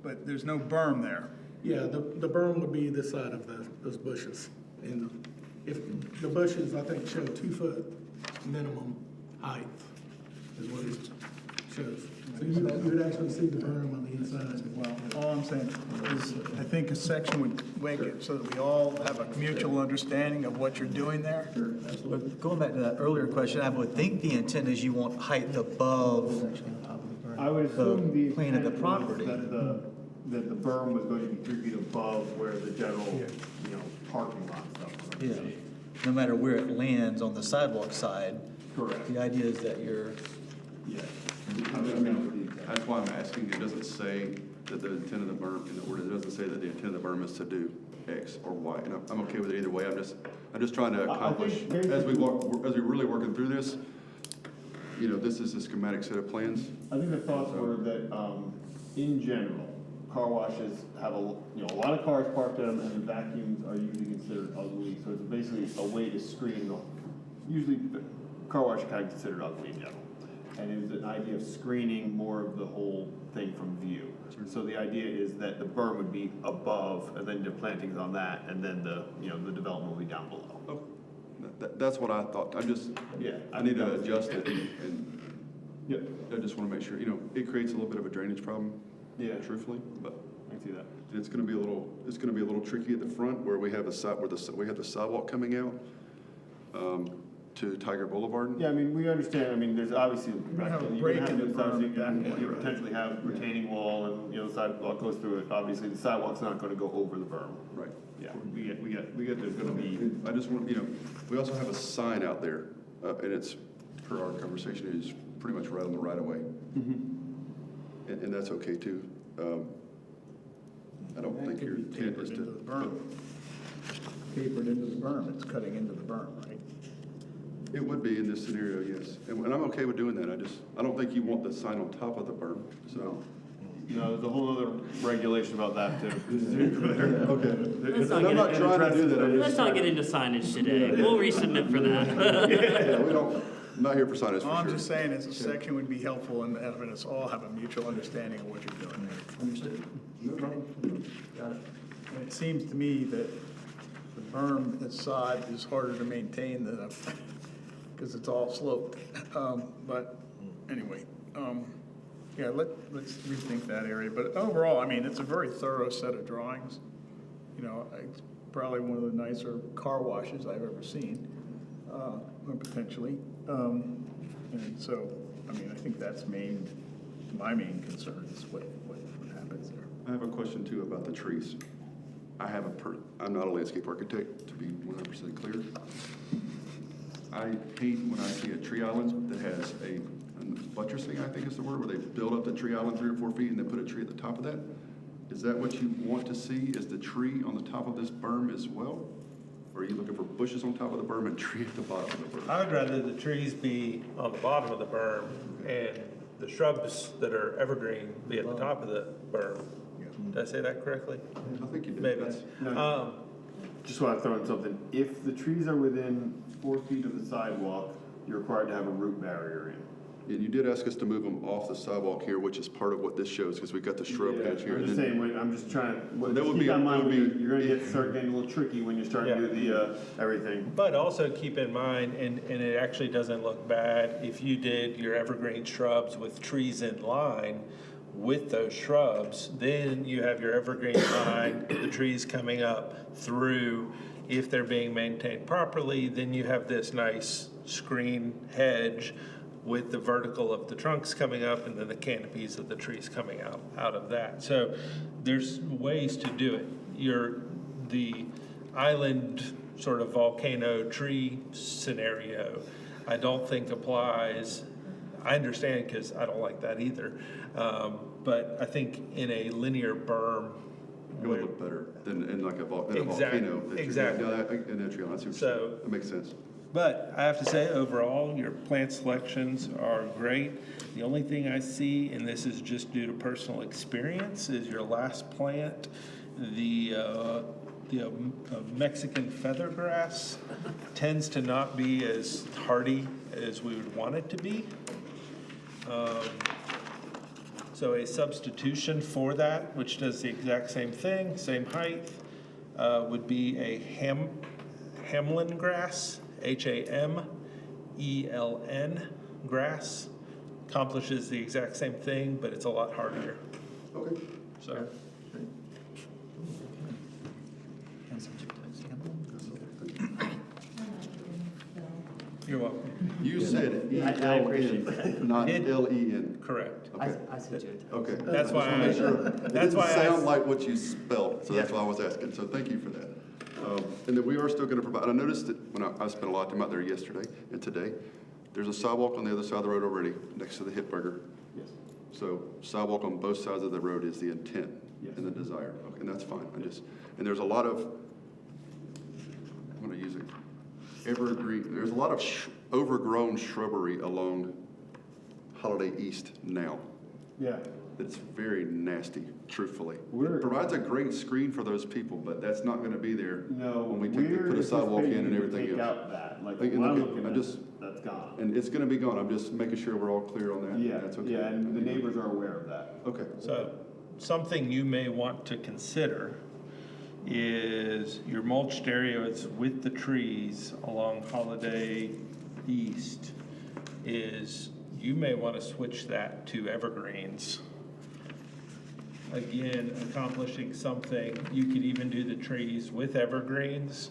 but there's no berm there. Yeah, the berm would be the side of those bushes. And if the bushes, I think, show 2 foot minimum height is what it shows. So you would actually see the berm on the inside. Well, all I'm saying is, I think a section would make it so that we all have a mutual understanding of what you're doing there. But going back to that earlier question, I would think the intent is you want height above I would assume the plane of the intent was property. that the berm was going to be 3 feet above where the general, parking lot stuff was. Yeah, no matter where it lands on the sidewalk side. Correct. The idea is that you're, Yeah. I mean, that's why I'm asking. It doesn't say that the intent of the berm, in the ordinance, it doesn't say that the intent of the berm is to do X or Y. And I'm okay with it either way. I'm just trying to accomplish, as we really working through this, this is the schematic set of plans. I think the thoughts were that, in general, car washes have a lot of cars parked in them, and the vacuums are usually considered ugly. So it's basically a way to screen them. Usually, the car wash is kind of considered ugly in general. And it was an idea of screening more of the whole thing from view. So the idea is that the berm would be above, and then the plantings on that, and then the development will be down below. Oh, that's what I thought. I need to adjust it, and I just want to make sure, it creates a little bit of a drainage problem. Yeah. Truthfully, but I can see that. it's going to be a little tricky at the front where we have the sidewalk coming out to Tiger Boulevard. Yeah, I mean, we understand, there's obviously. have a you're break gonna in the berm you at that point. potentially have retaining wall and, the sidewalk goes through it. Obviously, the sidewalk's not gonna go over the berm. Right. Yeah, we get there's gonna be. I just want, we also have a sign out there, and it's, per our conversation, is pretty much right on the right of way. And that's okay too. I don't think your intent is Into the to. berm. Tapered into the berm, it's cutting into the berm, right? It would be in this scenario, yes. And I'm okay with doing that. I don't think you want the sign on top of the berm, so. No, there's a whole other regulation about that too. Okay. Let's not And I'm not get trying to do that. Let's not get into signage today. We'll resubmit for that. Yeah, I'm not here for signage All I'm for just sure. saying is a section would be helpful and having us all have a mutual understanding of what you're doing there. understood. Got it. And it seems to me that the berm inside is harder to maintain than because it's all sloped. But anyway, let's rethink that area. But overall, it's a very thorough set of drawings. It's probably one of the nicer car washes I've ever seen, potentially. And so, I think that's my main concern is what happens there. I have a question too about the trees. I'm not a landscape architect, to be 100% clear. I hate when I see a tree island that has a buttressing, I think is the word, where they build up the tree island 3 or 4 feet and then put a tree at the top of that. Is that what you want to see, is the tree on the top of this berm as well? Or are you looking for bushes on top of the berm and tree at the bottom of the berm? I would rather the trees be on the bottom of the berm and the shrubs that are evergreen be at the top of the berm. Did I say that correctly? I think you did. Maybe. No. Just want to throw in something. If the trees are within 4 feet of the sidewalk, you're required to have a root barrier in. And you did ask us to move them off the sidewalk here, which is part of what this shows, because we've got the shrub hedge here. I'm just and then- saying, wait, I'm just trying to, That would keep be- in mind, that would when be- you're gonna start getting a little tricky when you're starting to do the, everything. But also keep in mind, and it actually doesn't look bad, if you did your evergreen shrubs with trees in line with those shrubs, then you have your evergreen line, the trees coming up through. If they're being maintained properly, then you have this nice screen hedge with the vertical of the trunks coming up and then the canopies of the trees coming out of that. So there's ways to do it. The island sort of volcano tree scenario, I don't think applies. I understand because I don't like that either. But I think in a linear berm. It would look better than in like a volcano. Exactly. No, I see what you're saying. That makes sense. But I have to say, overall, your plant selections are great. The only thing I see, and this is just due to personal experience, is your last plant, the Mexican feathergrass tends to not be as hardy as we would want it to be. So a substitution for that, which does the exact same thing, same height, would be a Hamlin grass, Hameln grass. Accomplishes the exact same thing, but it's a lot hardier. Okay. So, you're welcome. You said I appreciate E-L-N, not Did- L-E-N. Correct. Okay. I said you. Okay. That's why Just wanna make sure. It that's didn't why I sound asked- like what you spelled, so that's Yeah. why I was asking. So thank you for that. And then we are still gonna provide, I noticed that when I spent a lot of time out there yesterday and today, there's a sidewalk on the other side of the road already, next to the Hit Burger. Yes. So sidewalk on both sides of the road is the intent Yes. and the desire. Okay, and that's fine. And there's a lot of, I'm gonna use it, evergreen, there's a lot of overgrown shrubbery along Holiday East now. Yeah. It's very nasty, truthfully. We're- It provides a great screen for those people, but that's not gonna be there No, when we we're put a sidewalk in and anticipating to everything take else. out that, like, Like, when I'm okay, looking I at, just- that's gone. And it's gonna be gone. I'm just making sure we're all clear on that. Yeah, That's okay. yeah, and the neighbors are aware of that. Okay. So, something you may want to consider is your mulched areas with the trees along Holiday East is, you may want to switch that to evergreens. Again, accomplishing something, you could even do the trees with evergreens,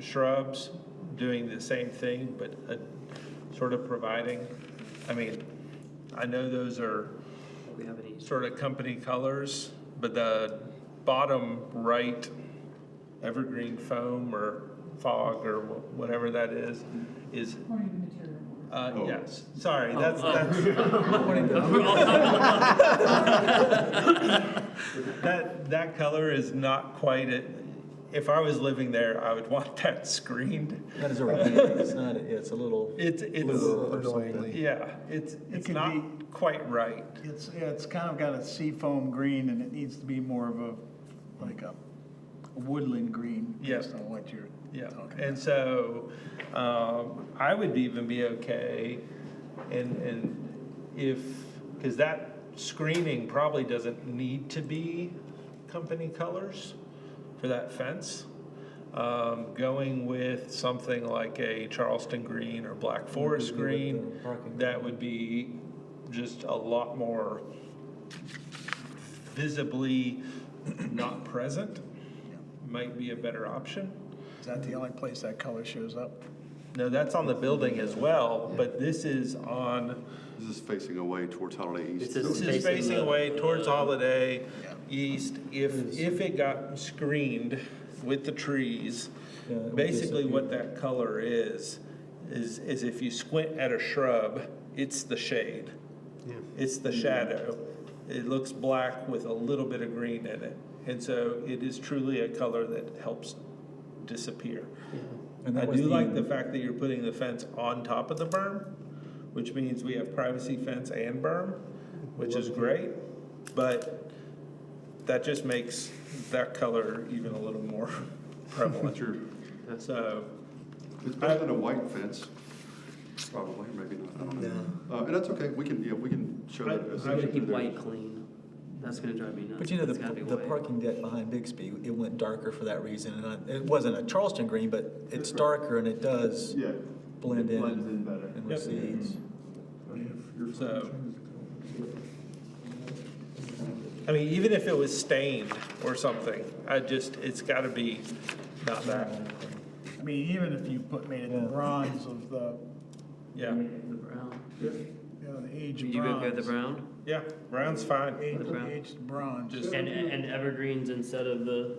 shrubs, doing the same thing, but sort of providing, I mean, I know those are We have any. sort of company colors, but the bottom right evergreen foam or fog or whatever that is, According to the material. yes, sorry, that's, that color is not quite it. If I was living there, I would want that screened. That is organic, it's not, it's a little. It's, blue or something. yeah, it's could not be- quite right. It's kind of got a seafoam green, and it needs to be more of a, like a woodland green. Yes. Based on what you're Yeah, talking and so, I would even be okay, and if, because that screening probably doesn't need to be company colors for that fence. Going with something like a Charleston green or Black Forest green, that would be just a lot more visibly not present, might be a better option. Is that the only place that color shows up? No, that's on the building as well, but this is on, This is facing away towards Holiday East. This this is facing away towards Holiday Yeah. East. If it got screened with the trees, Yeah, it would basically what disappear. that color is if you squint at a shrub, it's the shade. It's the shadow. It looks black with a little bit of green in it. And so it is truly a color that helps disappear. And I that was do like the fact that you're putting the fence on top of the berm, which means we have privacy fence and berm, which is great, but that just makes that color even a little more prevalent. Sure. So, It's better than a white fence, probably, maybe not, I don't know. And that's okay, we can show that. as I'm gonna through keep there. white clean. That's gonna drive me nuts. But you know, It's gotta be the white. parking deck behind Bixby, it went darker for that reason. And it wasn't a Charleston green, but it's darker and it does Yeah. blend in. Blends in better. And Yep. recedes. so. I mean, even if it was stained or something, it's gotta be not that, I mean, even if you made it the Yeah. bronze of the, yeah. The brown. you know, the age of You bronze. go with the brown? Yeah, brown's fine. Age, The brown. aged bronze. Just- And evergreens instead of the,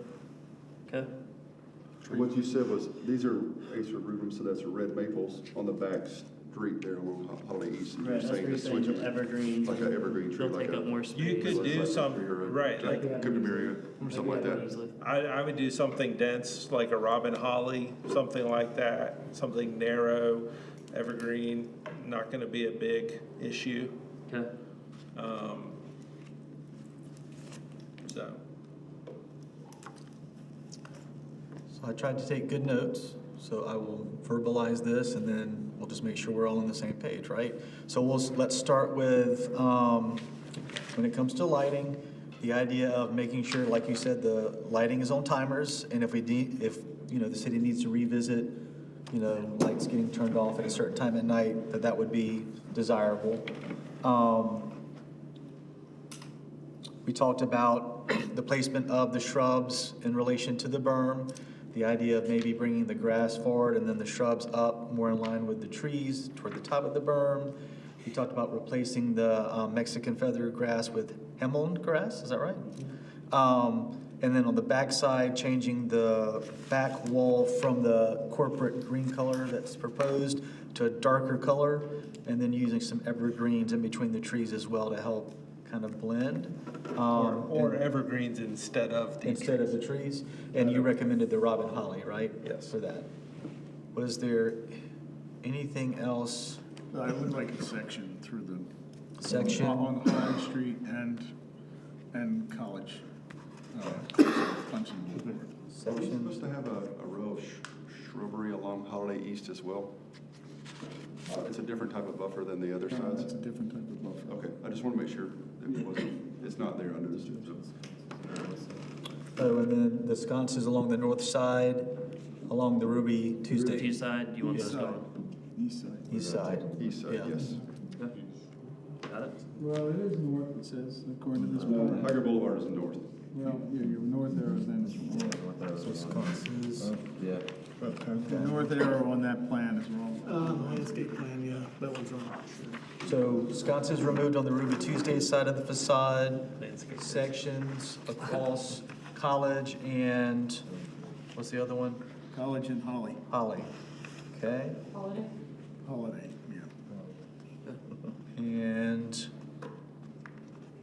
okay? So what you said was, these are acer rubrum, so that's red maples on the back street there along Holiday East. And Right, that's where you're saying switch the them evergreens. like an evergreen tree, They'll like take a. up more space. You could do some, right, like, Cupameria, or something like that. Easily. I would do something dense, like a robin holly, something like that, something narrow, evergreen, not gonna be a big issue. Okay. So, So I tried to take good notes, so I will verbalize this and then we'll just make sure we're all on the same page, right? So let's start with, when it comes to lighting, the idea of making sure, like you said, the lighting is on timers, and if the city needs to revisit, lights getting turned off at a certain time at night, that would be desirable. We talked about the placement of the shrubs in relation to the berm, the idea of maybe bringing the grass forward and then the shrubs up more in line with the trees toward the top of the berm. We talked about replacing the Mexican feather grass with Hemlock grass, is that right? And then on the back side, changing the back wall from the corporate green color that's proposed to a darker color, and then using some evergreens in between the trees as well to help kind of blend. or and- evergreens instead of the Instead of the trees, and you recommended the robin holly, right? Yes. For that. Was there anything else, I would like a section through the. Section? On High Street and College, Clemson Boulevard. Are we section? supposed to have a row of shrubbery along Holiday East as well? It's a different type of buffer than the other sides? That's a different type of buffer. Okay, I just want to make sure it's not there under this. Oh, and then the sconces along the north side, along the Ruby Tuesday, East side, you want East those side. going? East side. east side. East side, Yeah. yes. Got it? Well, it is north, it says, according to this No, plan. Tiger Boulevard is north. Well, yeah, your north arrow then is wrong. So sconces, Yeah. The north arrow on that plan is wrong. The landscape plan, yeah, that one's wrong. so sconces removed on the Ruby Tuesday side of the facade, sections across College and, what's the other one? College and Holly, Holly. Okay, Holiday? Holiday, yeah. and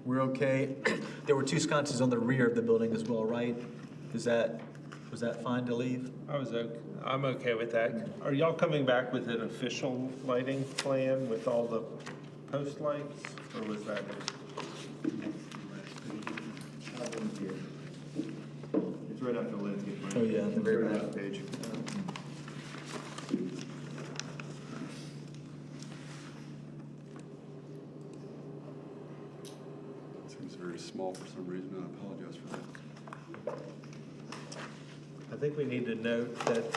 we're okay. There were two sconces on the rear of the building as well, right? Was that fine to leave? I'm okay with that. Are y'all coming back with an official lighting plan with all the post lights, or was that? It's right after the landscape plan. Oh, yeah, the very Right back. last page. Seems very small for some reason, and I apologize for that. I think we need to note that,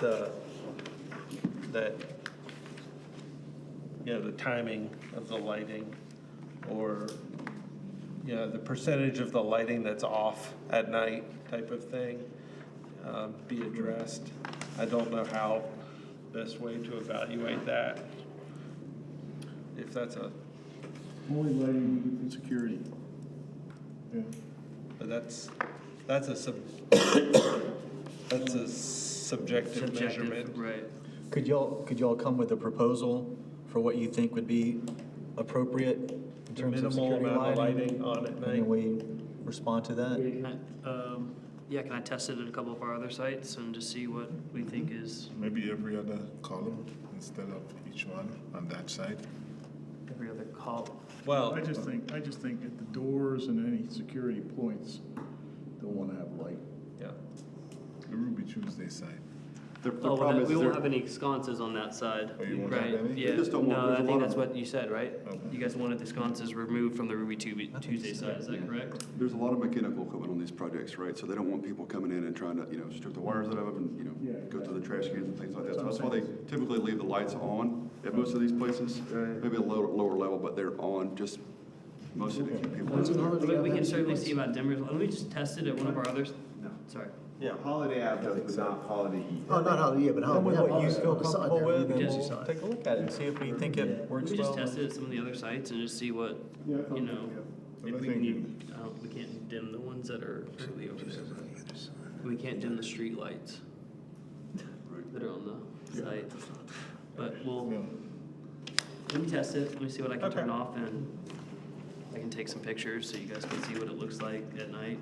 the timing of the lighting, or, the percentage of the lighting that's off at night type of thing, be addressed. I don't know how best way to evaluate that. If that's Only lighting we do for security. but that's a subjective measurement. Right. Could y'all come with a proposal for what you think would be appropriate in The terms of minimal security amount of lighting? lighting on at And night. then we respond to that? Yeah, can Yeah, can I test it at a couple of our other sites and just see what we think is Maybe every other column instead of each one on that side. every other call? Well, I just think at the doors and any security points, they'll wanna have light. yeah. The Ruby Tuesday side. The Oh, problem is we won't there- have any sconces on that side. Oh, you won't have Right, any? yeah. They just don't want- No, there's I a think lot that's of- what you said, right? Okay. You guys wanted the sconces removed from the Ruby Tuesday side, is that correct? There's a lot of mechanical equipment on these projects, right? So they don't want people coming in and trying to, strip the wires out of them and, go through the trash cans and things like that. So that's why they typically leave the lights on at most of these places. Maybe a lower level, but they're on just mostly to keep people. We can certainly see about dimmers. Let me just test it at one of our others. Sorry. Yeah, Holiday Ave does, but not Holiday Eve. Oh, not how, yeah, but how. And with what you feel the side comfortable there, with, and Jesse we'll side. take a look at it and see if we think it works We well. just test it at some of the other sites and just see what, Yeah, you know, I if we think can, you- we can't dim the ones that are really over there. We can't dim the street lights that are on the site. But Yeah. let me test it, let me see what I can turn off, and I can take some pictures so you guys can see what it looks like at night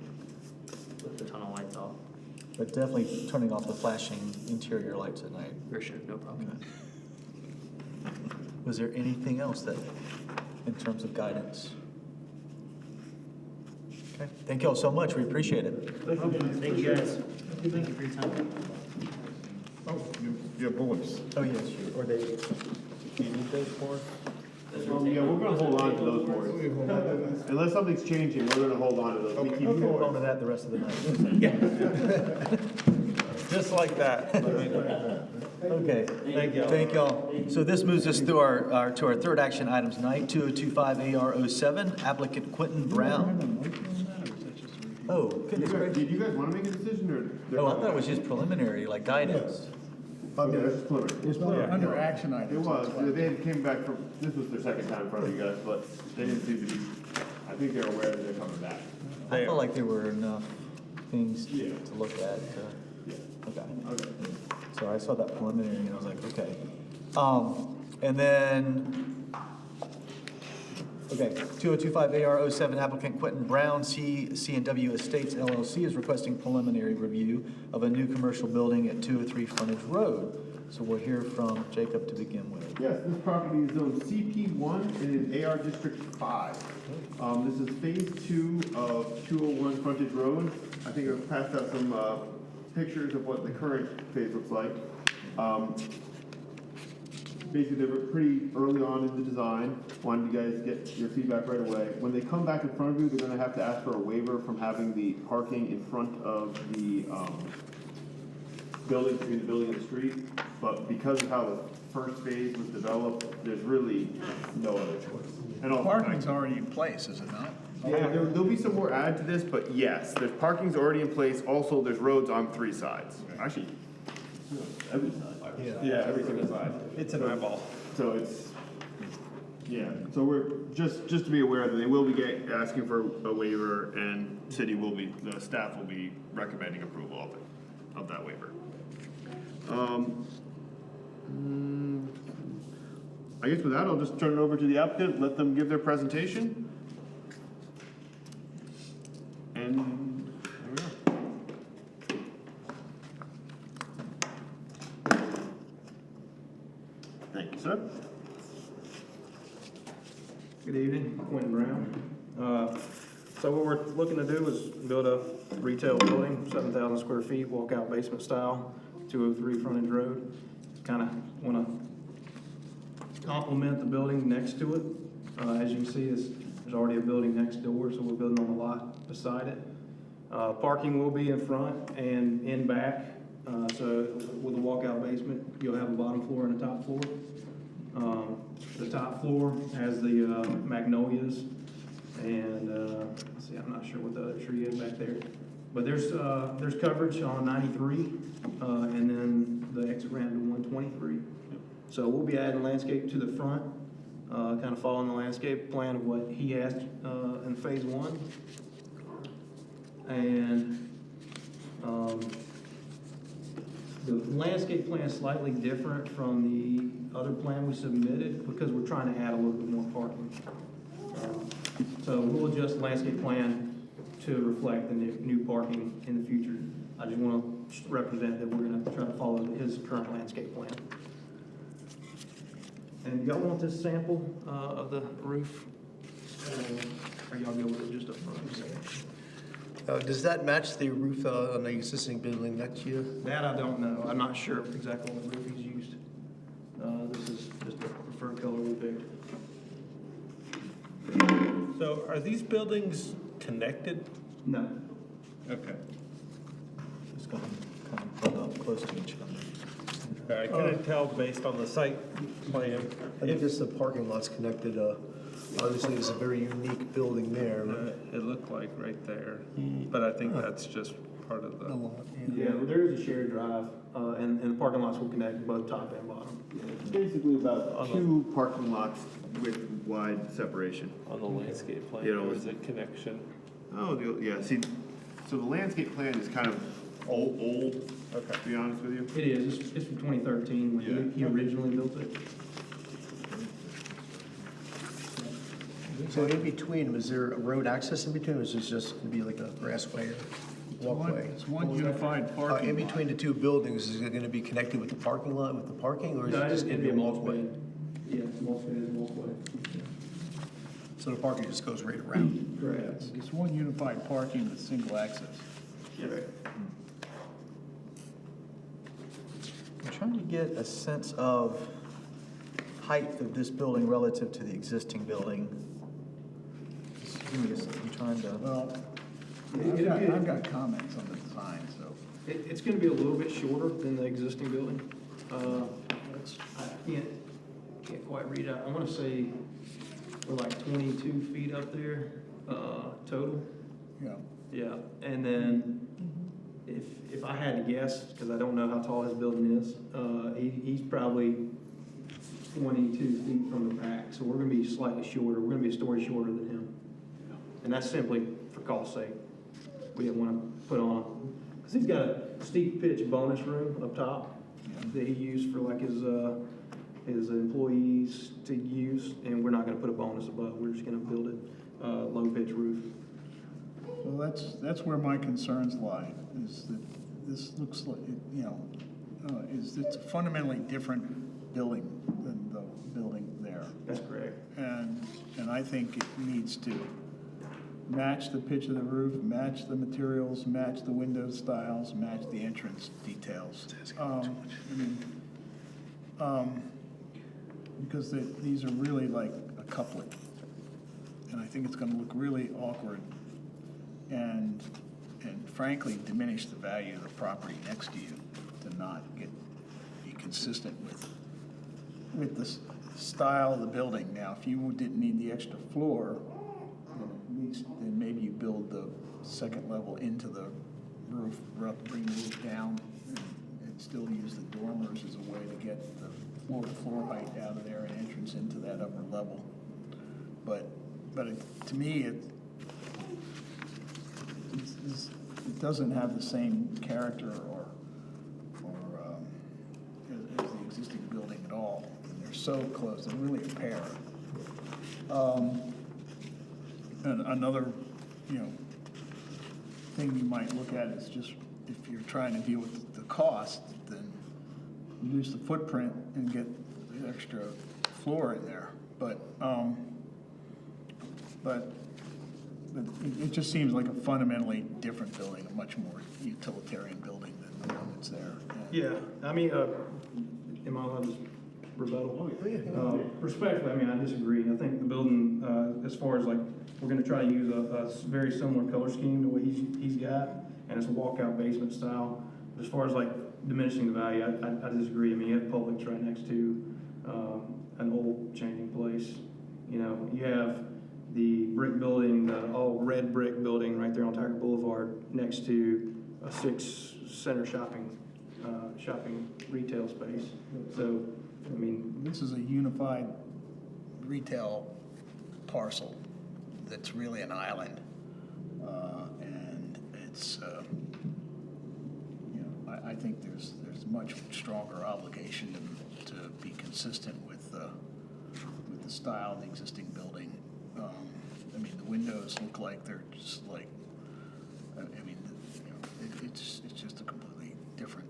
with the tunnel lights off. But definitely turning off the flashing interior lights at night. For sure, no problem. Was there anything else that, in terms of guidance? Okay, thank you all so much, we appreciate it. Thank you guys. Thank you for your time. Oh, your boards. Oh, yes, sure. Or they, do you need those for? Yeah, we're gonna hold on to those boards. Unless something's changing, we're gonna hold on to those. We keep We'll hold on to boards. that the rest of the night. Just like that. Okay. Thank y'all. Thank y'all. So this moves us through to our third action item tonight, 2025 AR07, applicant Quentin Brown. Oh, goodness gracious. Did you guys wanna make a decision, or? Oh, I thought it was just preliminary, like guidance. Okay, that's just preliminary. It's under action items. It was, they came back from, this was their second time in front of you guys, but they didn't seem to be, I think they're aware that they're coming back. I felt like there were enough things Yeah. to look at. Yeah. Okay. Okay. So I saw that preliminary and I was like, okay. And then, okay, 2025 AR07 applicant Quentin Brown, C&W Estates LLC is requesting preliminary review of a new commercial building at 203 Frontage Road. So we'll hear from Jacob to begin with. Yes, this property is zoned CP1 and is AR District 5. This is phase 2 of 201 Frontage Road. I think I've passed out some pictures of what the current phase looks like. Basically, they were pretty early on in the design, wanted you guys to get your feedback right away. When they come back in front of you, they're gonna have to ask for a waiver from having the parking in front of the building, between the building and the street. But because of how the first phase was developed, there's really no other choice. And also, Parking's already in place, is it not? yeah, there'll be some more added to this, but yes, there's parking's already in place. Also, there's roads on 3 sides. Actually, every side. Yeah, every single side. It's an eyeball. So it's, yeah, so we're, just to be aware that they will be asking for a waiver, and the staff will be recommending approval of it, of that waiver. I guess with that, I'll just turn it over to the applicant, let them give their presentation. And there we are. Thank you, sir. Good evening, Quentin Brown. So what we're looking to do is build a retail building, 7,000 square feet, walkout basement style, 203 Frontage Road. Kind of want to complement the building next to it. As you can see, there's already a building next door, so we're building on the lot beside it. Parking will be in front and in back. So with a walkout basement, you'll have a bottom floor and a top floor. The top floor has the magnolias, and let's see, I'm not sure what the other tree is back there, but there's coverage on 93, and then the exit ramp to 123. So we'll be adding landscape to the front, kind of following the landscape plan of what he asked in phase 1, and the landscape plan is slightly different from the other plan we submitted because we're trying to add a little bit more parking. So we'll adjust the landscape plan to reflect the new parking in the future. I just want to represent that we're going to try to follow his current landscape plan. And y'all want this sample of the roof? Or y'all go with it just up front? Does that match the roof on the existing building next year? That I don't know. I'm not sure exactly what roof he's used. This is just the preferred color we picked. So are these buildings connected? No. Okay. Just going to kind of build up close to each other. I couldn't tell based on the site plan. I think just the parking lot's connected. Obviously, it's a very unique building there. It looked like right there, but I think that's just part of the. Yeah, well, there is a shared drive, and the parking lots will connect both top and bottom. It's basically about 2 parking lots with wide separation. On the landscape plan, You know, or is it connection? Oh, yeah, see, so the landscape plan is kind of old, Okay. to be honest with you. It is. It's from 2013 when he originally built it. So in between them, is there a road access in between, or is this just going to be like a grassway or walkway? It's one unified parking In lot. between the two buildings, is it going to be connected with the parking lot, with the parking, or is No, it just going to be a walkway? Yeah, it's multi-phase walkway. So the parking just goes right around? Correct. It's one unified parking with single access. Right. I'm trying to get a sense of height of this building relative to the existing building. Just give me a second, I'm trying to. Well, I've got comments on the design, so. It's going to be a little bit shorter than the existing building. I can't quite read out. I want to say we're like 22 feet up there total. Yeah. Yeah, and then if I had to guess, because I don't know how tall his building is, he's probably 22 feet from the back. So we're going to be slightly shorter. We're going to be a story shorter than him. And that's simply for cost's sake. We didn't want to put on, because he's got a steep pitch bonus room up top that he used for like his employees to use, and we're not going to put a bonus above. We're just going to build it low pitch roof. Well, that's where my concerns lie, is that this looks like, it's a fundamentally different building than the building there. That's correct. And I think it needs to match the pitch of the roof, match the materials, match the window styles, match the entrance details. Because these are really like a couplet. And I think it's gonna look really awkward and frankly diminish the value of the property next to you to not be consistent with the style of the building. Now, if you didn't need the extra floor, then maybe you build the second level into the roof, bring the roof down, and still use the dormers as a way to get the floor-to-floor height out of there and entrance into that upper level. But to me, it doesn't have the same character as the existing building at all. And they're so close; they're really a pair. And another, thing you might look at is just if you're trying to deal with the cost, then reduce the footprint and get the extra floor in there. But it just seems like a fundamentally different building, a much more utilitarian building than the one that's there. Yeah, I mean, am I allowed to rebuttal? Respectfully, I mean, I disagree. I think the building, as far as like, we're gonna try to use a very similar color scheme to what he's got, and it's a walkout basement style. But as far as like diminishing the value, I disagree. I mean, you have Publix right next to an old changing place. You have the brick building, the all red brick building right there on Tiger Boulevard next to a 6 center shopping retail space. So, I mean, This is a unified retail parcel that's really an island. And it's, I think there's much stronger obligation to be consistent with the style of the existing building. I mean, the windows look like they're just like I mean, you know, it's just a completely different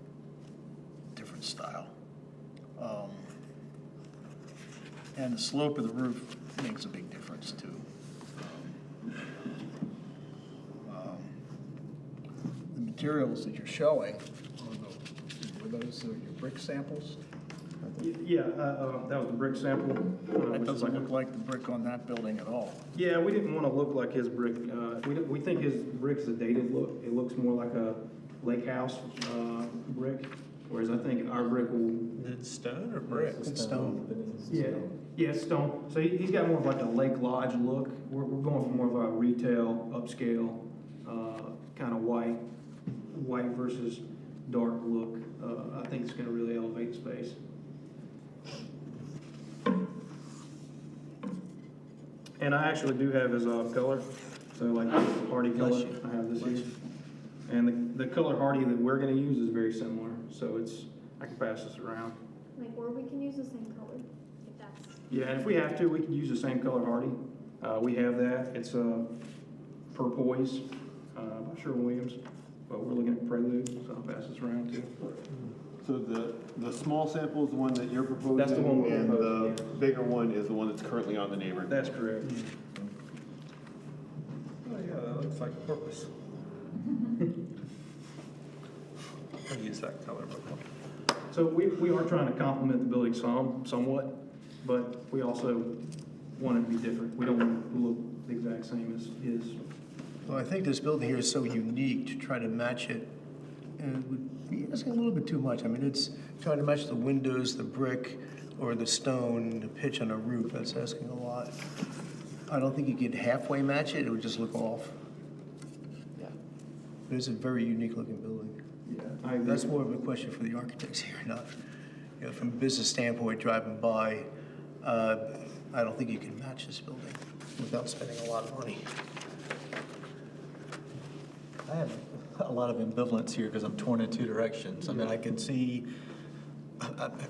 style. And the slope of the roof makes a big difference too. The materials that you're showing, were those your brick samples? Yeah, that was the brick sample. That which is doesn't like look like the brick on that building at all. Yeah, we didn't want to look like his brick. We think his brick's a dated look. It looks more like a lake house brick, whereas I think our brick will. It's stone or brick? It's stone. Yeah, it's stone. So he's got more of like a lake lodge look. We're going for more of a retail, upscale, kind of white versus dark look. I think it's going to really elevate the space. And I actually do have his color, so like hardy color, I have this here. And the color hardy that we're gonna use is very similar, so I can pass this around. Like, or we can use the same color, if that's. Yeah, and if we have to, we can use the same color hardy. We have that, it's Perpoise by Sherwin-Williams, but we're looking at Prelude, so I'll pass this around too. So the small sample is the one that you're proposing? That's the one we're and proposing, the bigger one is the one that's currently on the neighbor? That's correct. Oh, yeah, that looks like porpoise. I use that color before. So we are trying to complement the building somewhat, but we also want it to be different. We don't want it to look the exact same as his. Well, I think this building here is so unique to try to match it, and it would be asking a little bit too much. I mean, it's trying to match the windows, the brick, or the stone, the pitch on the roof. That's asking a lot. I don't think you could halfway match it. It would just look off. Yeah. But it's a very unique looking building. Yeah, I agree. That's more of a question for the architects here, not, you know, from a business standpoint, driving by, I don't think you can match this building without spending a lot of money. I have a lot of ambivalence here because I'm torn in two directions. I mean, I can see,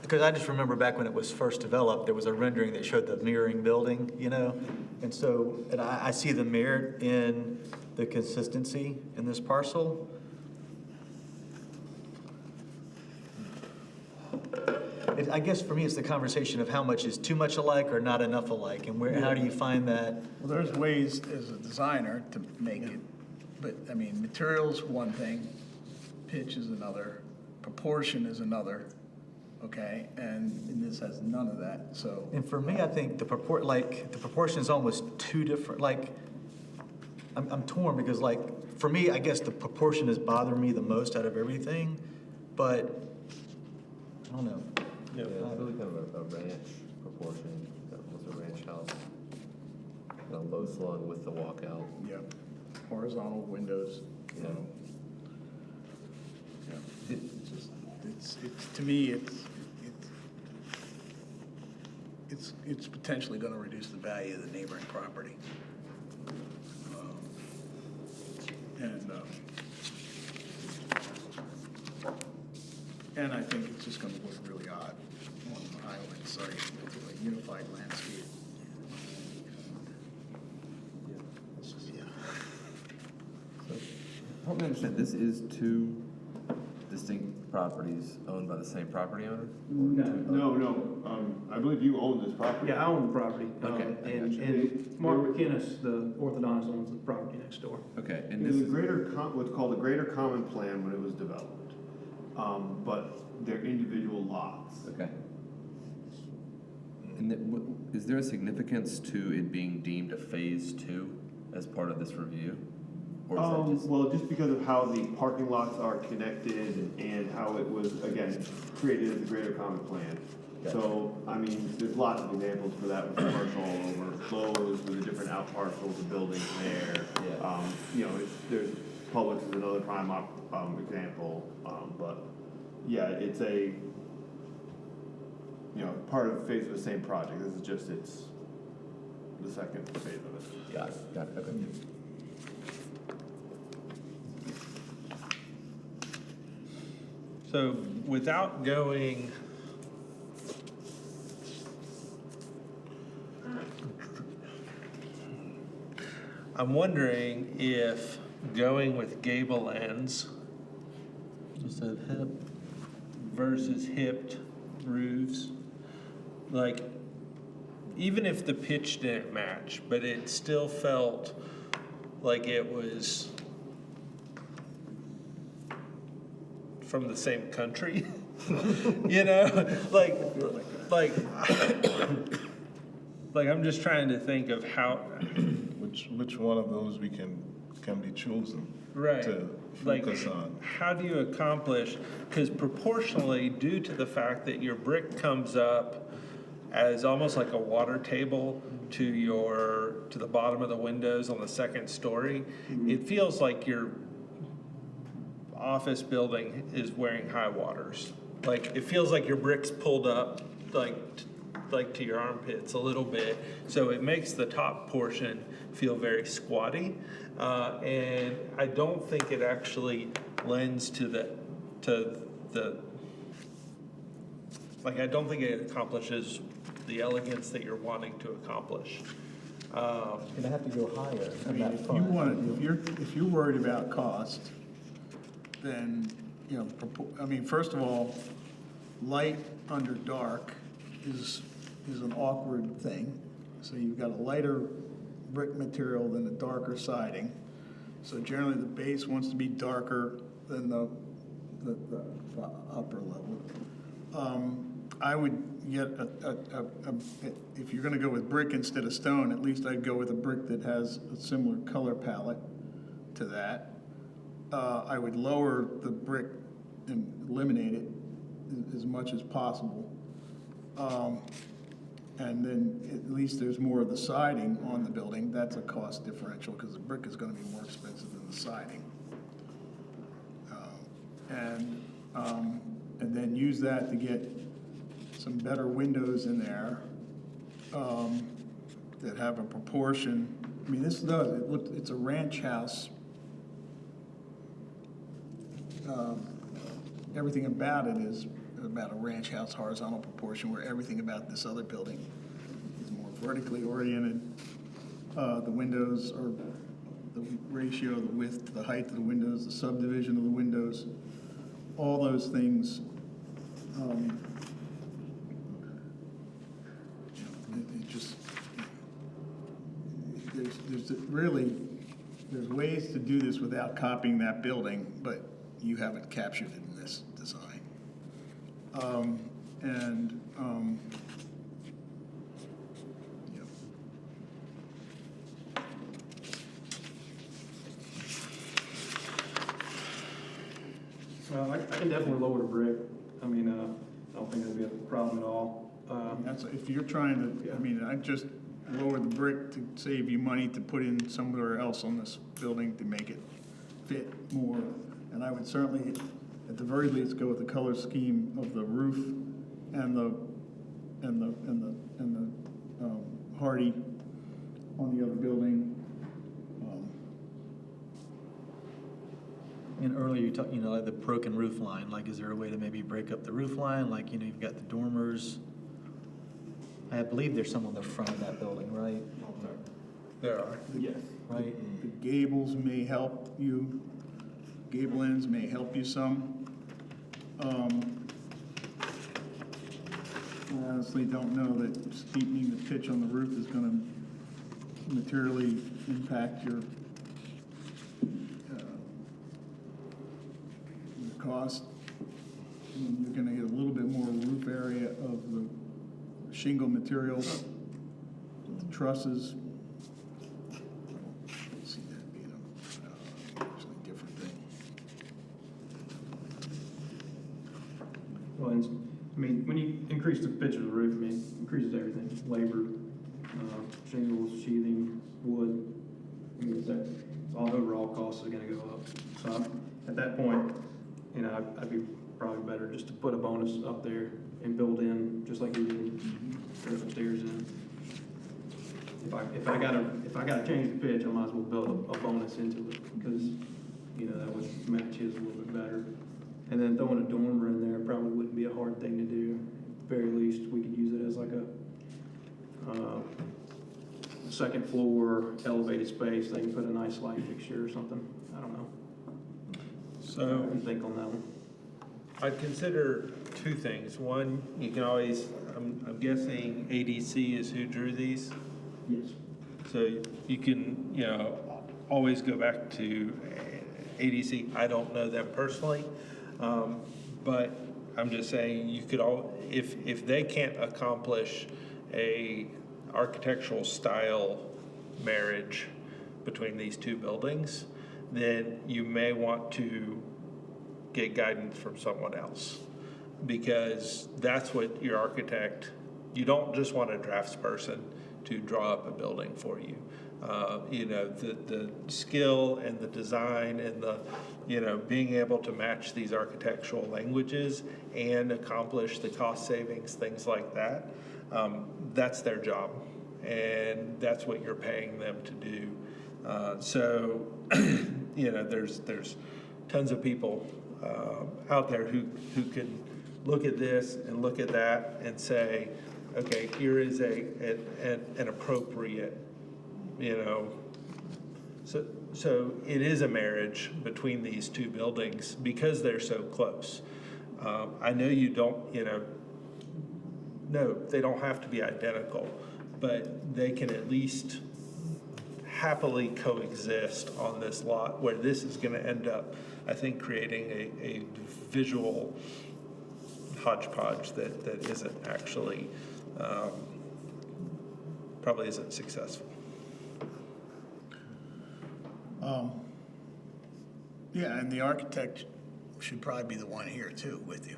because I just remember back when it was first developed, there was a rendering that showed the mirroring building, you know? And so, and I see the merit in the consistency in this parcel. I guess for me, it's the conversation of how much is too much alike or not enough alike, and where, how do you find that? Well, there's ways as a designer to make it, but, I mean, material's one thing, pitch is another, proportion is another, okay? And this has none of that, so. And for me, I think the proportion is almost too different, like, I'm torn because like, for me, I guess the proportion is bothering me the most out of everything, but, I don't know. Yeah, it's really kind of a ranch proportion, almost a ranch house. Kind of low slung with the walkout. Yeah, horizontal windows, you know. Yeah, it's, to me, it's potentially gonna reduce the value of the neighboring property. And I think it's just gonna look really odd on the island site, with a unified landscape. It's just, yeah. Help me understand, this is two distinct properties owned by the same property owner? No, I believe you own this property. Yeah, I own the property. Okay, I got you. And Mark McInnes, the orthodontist, owns the property next door. Okay, and It this was a is, greater, what's called a greater common plan when it was developed, but they're individual lots. okay. And is there a significance to it being deemed a phase two as part of this review? Or is that just? Well, just because of how the parking lots are connected and how it was, again, created as a greater common plan. Gotcha. So, I mean, there's lots of examples for that with commercial all over, closed with the different out parcels of buildings there. Yeah. You know, there's, Publix is another prime example, but yeah, it's a, you know, part of the phase of the same project. This is just, it's the second phase of it. Got it, okay. So without going, I'm wondering if going with gable ends Instead of hip. versus hipped roofs. Like, even if the pitch didn't match, but it still felt like it was from the same country. You know, like I'm just trying to think of how, Which one of those we can be chosen right, to like, focus on? how do you accomplish, because proportionally, due to the fact that your brick comes up as almost like a water table to the bottom of the windows on the second story, it feels like your office building is wearing high waters. Like, it feels like your brick's pulled up, like to your armpits a little bit, so it makes the top portion feel very squatty, and I don't think it actually lends to the like, I don't think it accomplishes the elegance that you're wanting to accomplish. Gonna have to go higher I in mean, that if you front. want, if you're worried about cost, then, you know, I mean, first of all, light under dark is an awkward thing. So you've got a lighter brick material than a darker siding. So generally, the base wants to be darker than the upper level. I would get if you're gonna go with brick instead of stone, at least I'd go with a brick that has a similar color palette to that. I would lower the brick and eliminate it as much as possible. And then at least there's more of the siding on the building. That's a cost differential because the brick is gonna be more expensive than the siding. And then use that to get some better windows in there that have a proportion. I mean, this does, it's a ranch house. Everything about it is about a ranch house horizontal proportion, where everything about this other building is more vertically oriented. The windows are the ratio of the width to the height of the windows, the subdivision of the windows, all those things. It just, there's ways to do this without copying that building, but you haven't captured it in this design. Yeah. Well, I can definitely lower the brick. I mean, I don't think that'd be a problem at all. That's, if you're trying to, I mean, I just lower the brick to save you money to put in somewhere else on this building to make it fit more. And I would certainly, at the very least, go with the color scheme of the roof and the hardy on the other building. And earlier you talked, like the broken roof line, like is there a way to maybe break up the roof line? Like, you've got the dormers. I believe there's some on the front of that building, right? There are. Yes. Right? The gables may help you, gable ends may help you some. I honestly don't know that steepening the pitch on the roof is gonna materially impact your cost. You're gonna get a little bit more roof area of the shingle materials, the trusses. I don't see that being actually a different thing. Well, I mean, when you increase the pitch of the roof, I mean, it increases everything, labor, shingles, sheathing, wood. I mean, all overall costs are gonna go up. So at that point, I'd be probably better just to put a bonus up there and build in, just like you did, throw some stairs in. If I gotta change the pitch, I might as well build a bonus into it, because, that would match his a little bit better. And then throwing a dormer in there probably wouldn't be a hard thing to do. At the very least, we could use it as like a second floor elevated space, they can put a nice light fixture or something. I don't know. So What do you think on that one? I'd consider two things. One, you can always, I'm guessing ADC is who drew these. Yes. So you can, you know, always go back to ADC. I don't know them personally, but I'm just saying you could if they can't accomplish a architectural style marriage between these two buildings, then you may want to get guidance from someone else, because that's what your architect, you don't just want a draftsperson to draw up a building for you. You know, the skill and the design and the, you know, being able to match these architectural languages and accomplish the cost savings, things like that, that's their job. And that's what you're paying them to do. So, you know, there's tons of people out there who can look at this and look at that and say, okay, here is an appropriate, you know, so it is a marriage between these two buildings because they're so close. I know you don't, you know, no, they don't have to be identical, but they can at least happily coexist on this lot, where this is going to end up, I think, creating a visual hodgepodge that isn't actually, probably isn't successful. Yeah, and the architect should probably be the one here too with you.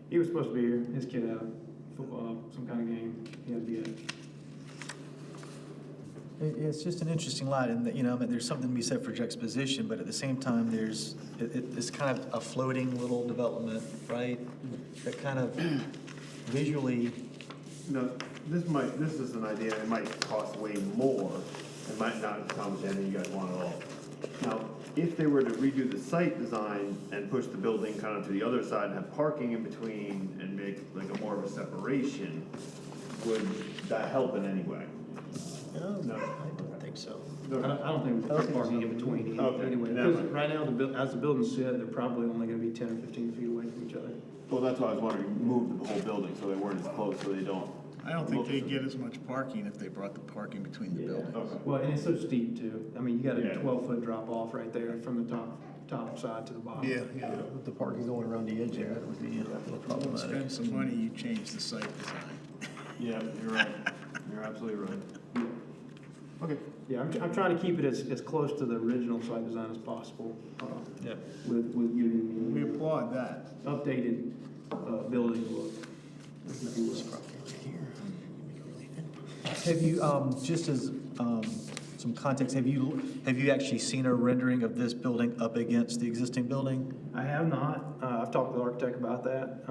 He was supposed to be here. His kid had a football, some kind of game. He had to be at it. It's just an interesting lot, and you know, I mean, there's something to be said for juxtaposition, but at the same time, it's kind of a floating little development, right? That kind of visually. No, this is an idea, it might cost way more, it might not accomplish anything you guys want at all. Now, if they were to redo the site design and push the building kind of to the other side and have parking in between and make like a more of a separation, would that help in any way? No, I don't think so. I don't think we put parking in between anyway. Because right now, as the buildings sit, they're probably only gonna be 10 or 15 feet away from each other. Well, that's why I was wondering, move the whole building so they weren't as close, so they don't. I don't think they'd get as much parking if they brought the parking between the buildings. Okay. Well, and it's so steep too. I mean, you got a Yeah. 12-foot drop off right there from the top side to the bottom. Yeah. With the parking going around the edge there, that would be a little problematic. Spend some money, you change the site design. Yeah, you're right. You're absolutely right. Okay. Yeah, I'm trying to keep it as close to the original site design as possible, Yeah. with giving We the applaud that. updated building look. Have you, just as some context, have you actually seen a rendering of this building up against the existing building? I have not. I've talked to the architect about that,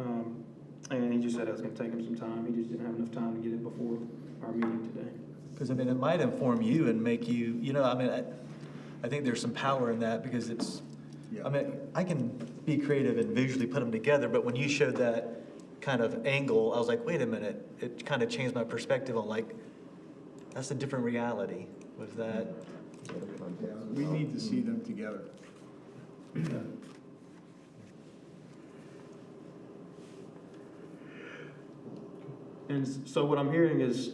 and he just said it was gonna take him some time. He just didn't have enough time to get it before our meeting today. Because, I mean, it might inform you and make you, you know, I mean, I think there's some power in that because it's, I mean, I can be creative and visually put them together, but when you showed that kind of angle, I was like, wait a minute, it kind of changed my perspective on like, that's a different reality with that. We need to see them together. And so what I'm hearing is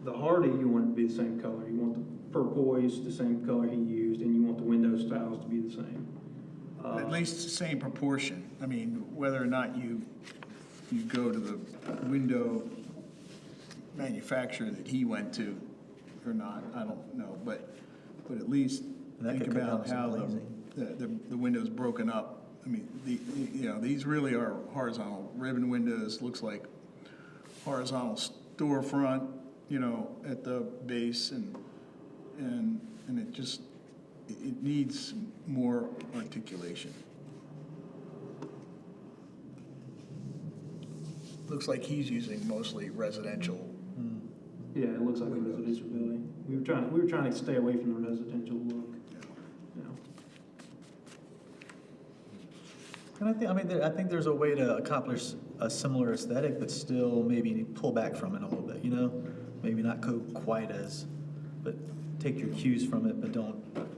the Hardy, you want it to be the same color. You want the turquoise, the same color he used, and you want the window styles to be the same. At least the same proportion. I mean, whether or not you go to the window manufacturer that he went to or not, I don't know, but at least That think could cut about down some how the window's broken up. I mean, you know, these really are horizontal ribbon windows, looks like horizontal storefront, you know, at the base, and it just, it needs more articulation. Looks like he's using mostly residential. Yeah, it looks like a residential building. We were trying to stay away from the residential look. You know. And I think there's a way to accomplish a similar aesthetic, but still maybe pull back from it a little bit, you know? Maybe not go quite as but take your cues from it, but don't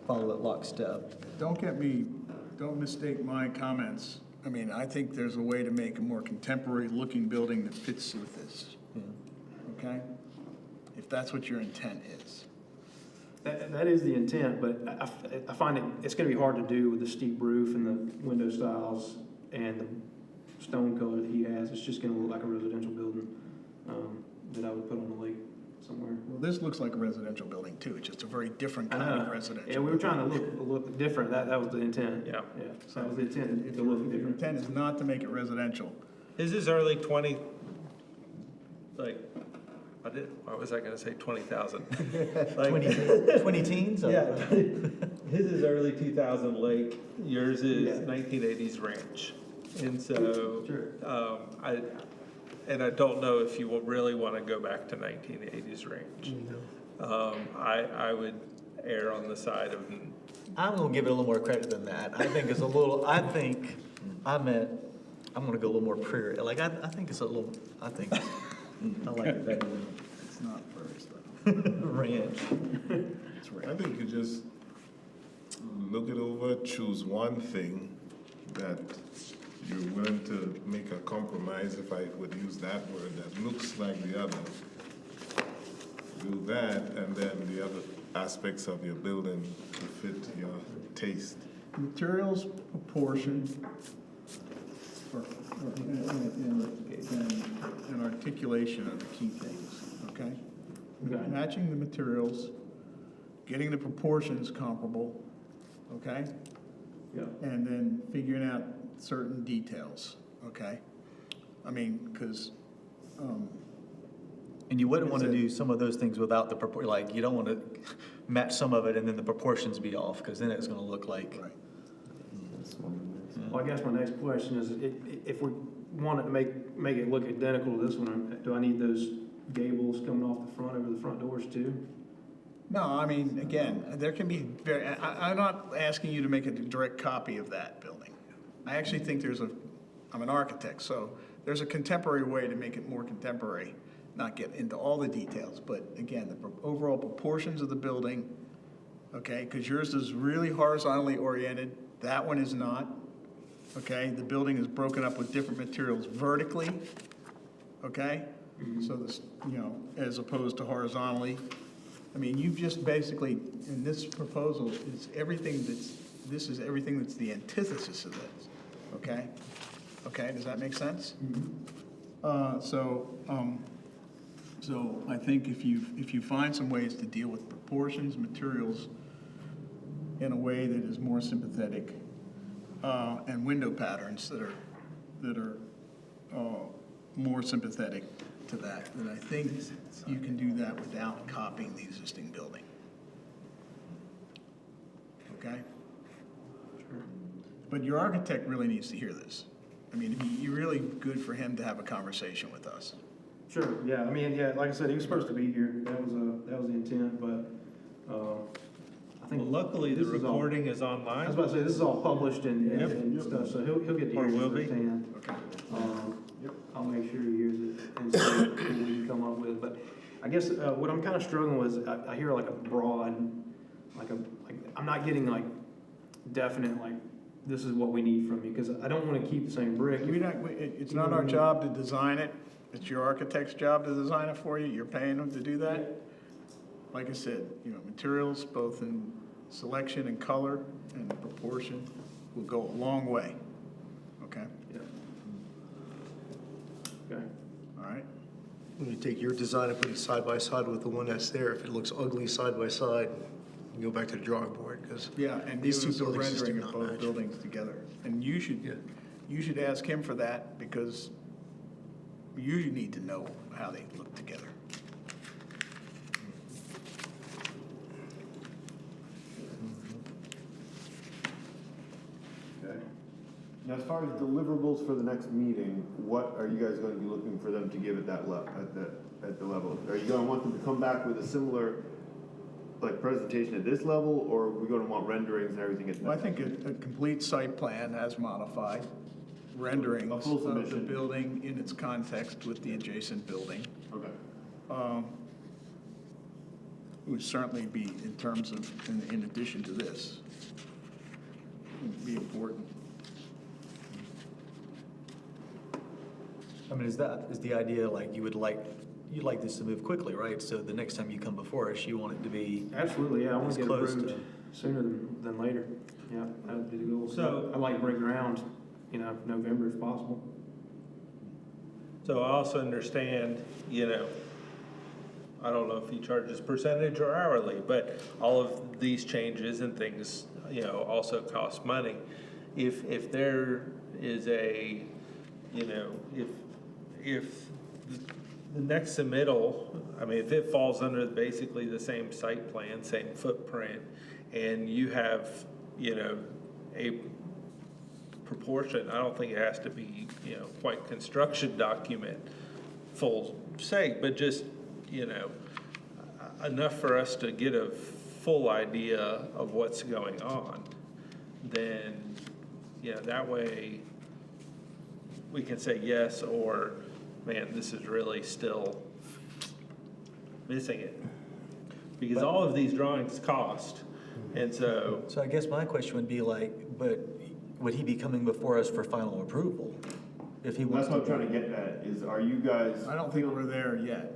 follow it lockstep. Don't mistake my comments. I mean, I think there's a way to make a more contemporary looking building that fits with this, okay? If that's what your intent is. That is the intent, but I find it's gonna be hard to do with the steep roof and the window styles and the stone color that he has. It's just gonna look like a residential building, that I would put on the lake somewhere. Well, this looks like a residential building too. It's just a very different I kind of know. residential. Yeah, we were trying to look different. That was the intent. Yeah. Yeah, so that was the intent, If to look your different. intent is not to make it residential, His is early 20, what was I gonna say, 20,000? 20 teens? Yeah, his is early 2000 lake, yours is 1980s ranch. And so, Sure. I don't know if you will really wanna go back to 1980s ranch. I would err on the side of, I'm gonna give it a little more credit than that. I think I'm gonna go a little more prairie. Like, I think it's a little, I like it better than it's not first though. ranch. It's rare. I think you just look it over, choose one thing that you're willing to make a compromise, if I would use that word, that looks like the other. Do that, and then the other aspects of your building to fit your taste. Materials, proportion, and articulation are the key things, okay? Okay. Matching the materials, getting the proportions comparable, okay? Yeah. And then figuring out certain details, okay? I mean, because, And you wouldn't wanna do some of those things without the like, you don't wanna match some of it and then the proportions be off, because then it's gonna look like. right. Well, I guess my next question is, if we wanted to make it look identical to this one, do I need those gables coming off the front over the front doors too? No, I mean, again, there can be I'm not asking you to make a direct copy of that building. I actually think I'm an architect, so there's a contemporary way to make it more contemporary, not get into all the details, but again, the overall proportions of the building, okay, because yours is really horizontally oriented, that one is not, okay? The building is broken up with different materials vertically, okay? So this, as opposed to horizontally. I mean, you've just basically, in this proposal, this is everything that's the antithesis of this, okay? Okay, does that make sense? So I think if you find some ways to deal with proportions, materials in a way that is more sympathetic, and window patterns that are more sympathetic to that, then I think you can do that without copying the existing building. Okay? But your architect really needs to hear this. I mean, it'd be really good for him to have a conversation with us. Sure, yeah, I mean, yeah, like I said, he was supposed to be here, that was the intent, but, I think. well, luckily the this is all- recording is I was online. about to say, this is all published and stuff, so he'll get to Or hear will it be. firsthand. Okay. I'll make sure he hears it and see what we can come up with, but I guess, what I'm kind of struggling with is, I hear like a broad, I'm not getting like definite, like, this is what we need from you, because I don't want to keep saying brick. It's not our job to design it. It's your architect's job to design it for you. You're paying them to do that. Like I said, materials, both in selection and color and proportion, will go a long way. Okay? Yeah. Okay. All right? When you take your design and put it side by side with the one that's there, if it looks ugly side by side, you go back to the drawing board, because Yeah, and These give us two a buildings just do rendering of not both match. buildings together. And you should ask him for that, because you need to know how they look together. Okay. Now, as far as deliverables for the next meeting, what are you guys going to be looking for them to give at that at the level? Are you going to want them to come back with a similar, like, presentation at this level, or are we going to want renderings and everything at that? Well, I think a complete site plan as modified, renderings A full of the submission. building in its context with the adjacent building. Okay. would certainly be in terms of, in addition to this, would be important. I mean, is the idea like you'd like this to move quickly, right? So the next time you come before us, you want it to be Absolutely, yeah, I want as to get close approved to. sooner than later. Yeah, that would be the goal. So- I'd like to break ground, November if possible. So I also understand, I don't know if he charges percentage or hourly, but all of these changes and things, also cost money. If there is a, if the next submittal, I mean, if it falls under basically the same site plan, same footprint, and you have, a proportion, I don't think it has to be, quite construction document full sake, but just, enough for us to get a full idea of what's going on, then, that way we can say yes, or, man, this is really still missing it. Because all of these drawings cost, and so. So I guess my question would be like, but would he be coming before us for final approval? If he wants That's what I'm to. trying to get at, is are you guys? I don't think we're there yet.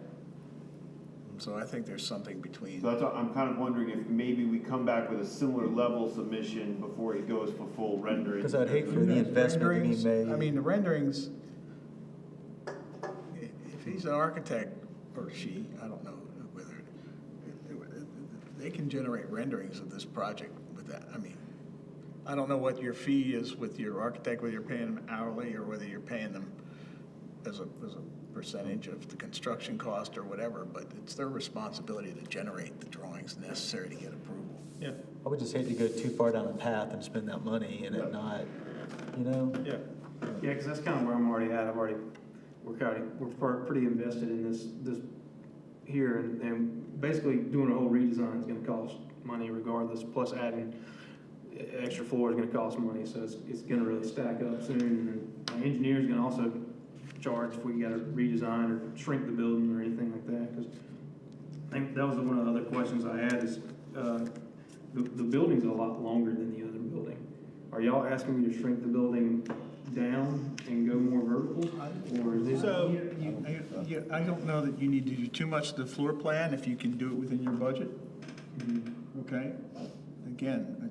So I think there's something between. So that's what I'm kind of wondering if maybe we come back with a similar level submission before he goes for full rendering. Because I'd hate for the investment to be made. I mean, the renderings, if he's an architect, or she, I don't know whether, they can generate renderings of this project with that. I mean, I don't know what your fee is with your architect, whether you're paying them hourly or whether you're paying them as a percentage of the construction cost or whatever, but it's their responsibility to generate the drawings necessary to get approval. Yeah. I would just hate to go too far down a path and spend that money and it not, Yeah. Yeah, because that's kind of where I'm already at. We're pretty invested in this here, and basically doing a whole redesign is going to cost money regardless, plus adding extra floor is going to cost money, so it's going to really stack up soon. And my engineer's going to also charge if we got to redesign or shrink the building or anything like that, because I think that was one of the other questions I had is, the building's a lot longer than the other building. Are y'all asking me to shrink the building down and go more vertical? Or is this? So- I don't know that you need to do too much to the floor plan if you can do it within your budget. Okay? Again, I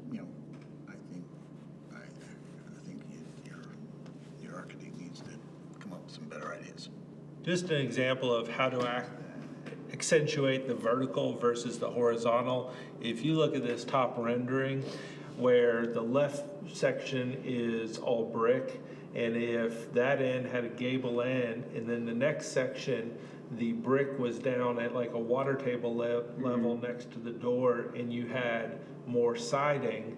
think your architect needs to come up with some better ideas. Just an example of how to accentuate the vertical versus the horizontal. If you look at this top rendering, where the left section is all brick, and if that end had a gable end, and then the next section, the brick was down at like a water table level next to the door, and you had more siding,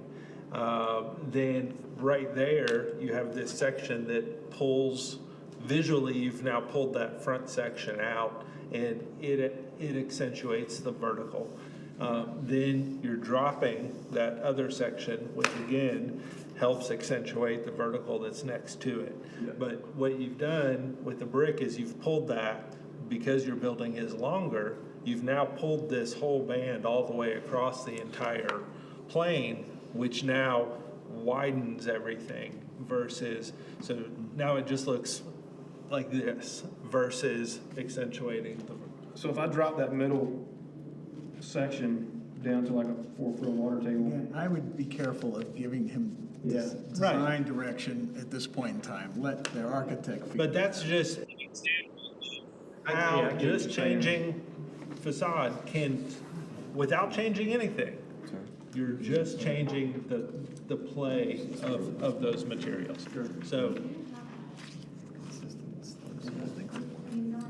then right there, you have this section that pulls, visually, you've now pulled that front section out, and it accentuates the vertical. Then you're dropping that other section, which again helps accentuate the vertical that's next to it. Yeah. But what you've done with the brick is you've pulled that, because your building is longer, you've now pulled this whole band all the way across the entire plane, which now widens everything versus, so now it just looks like this versus accentuating the. So if I drop that middle section down to like a 4-foot water table. Again, I would be careful of giving him Yeah. design direction at this point in time. Let the architect figure. But that's just I how get what just you're saying. changing facade can, without changing anything, you're just changing the play of those materials. So,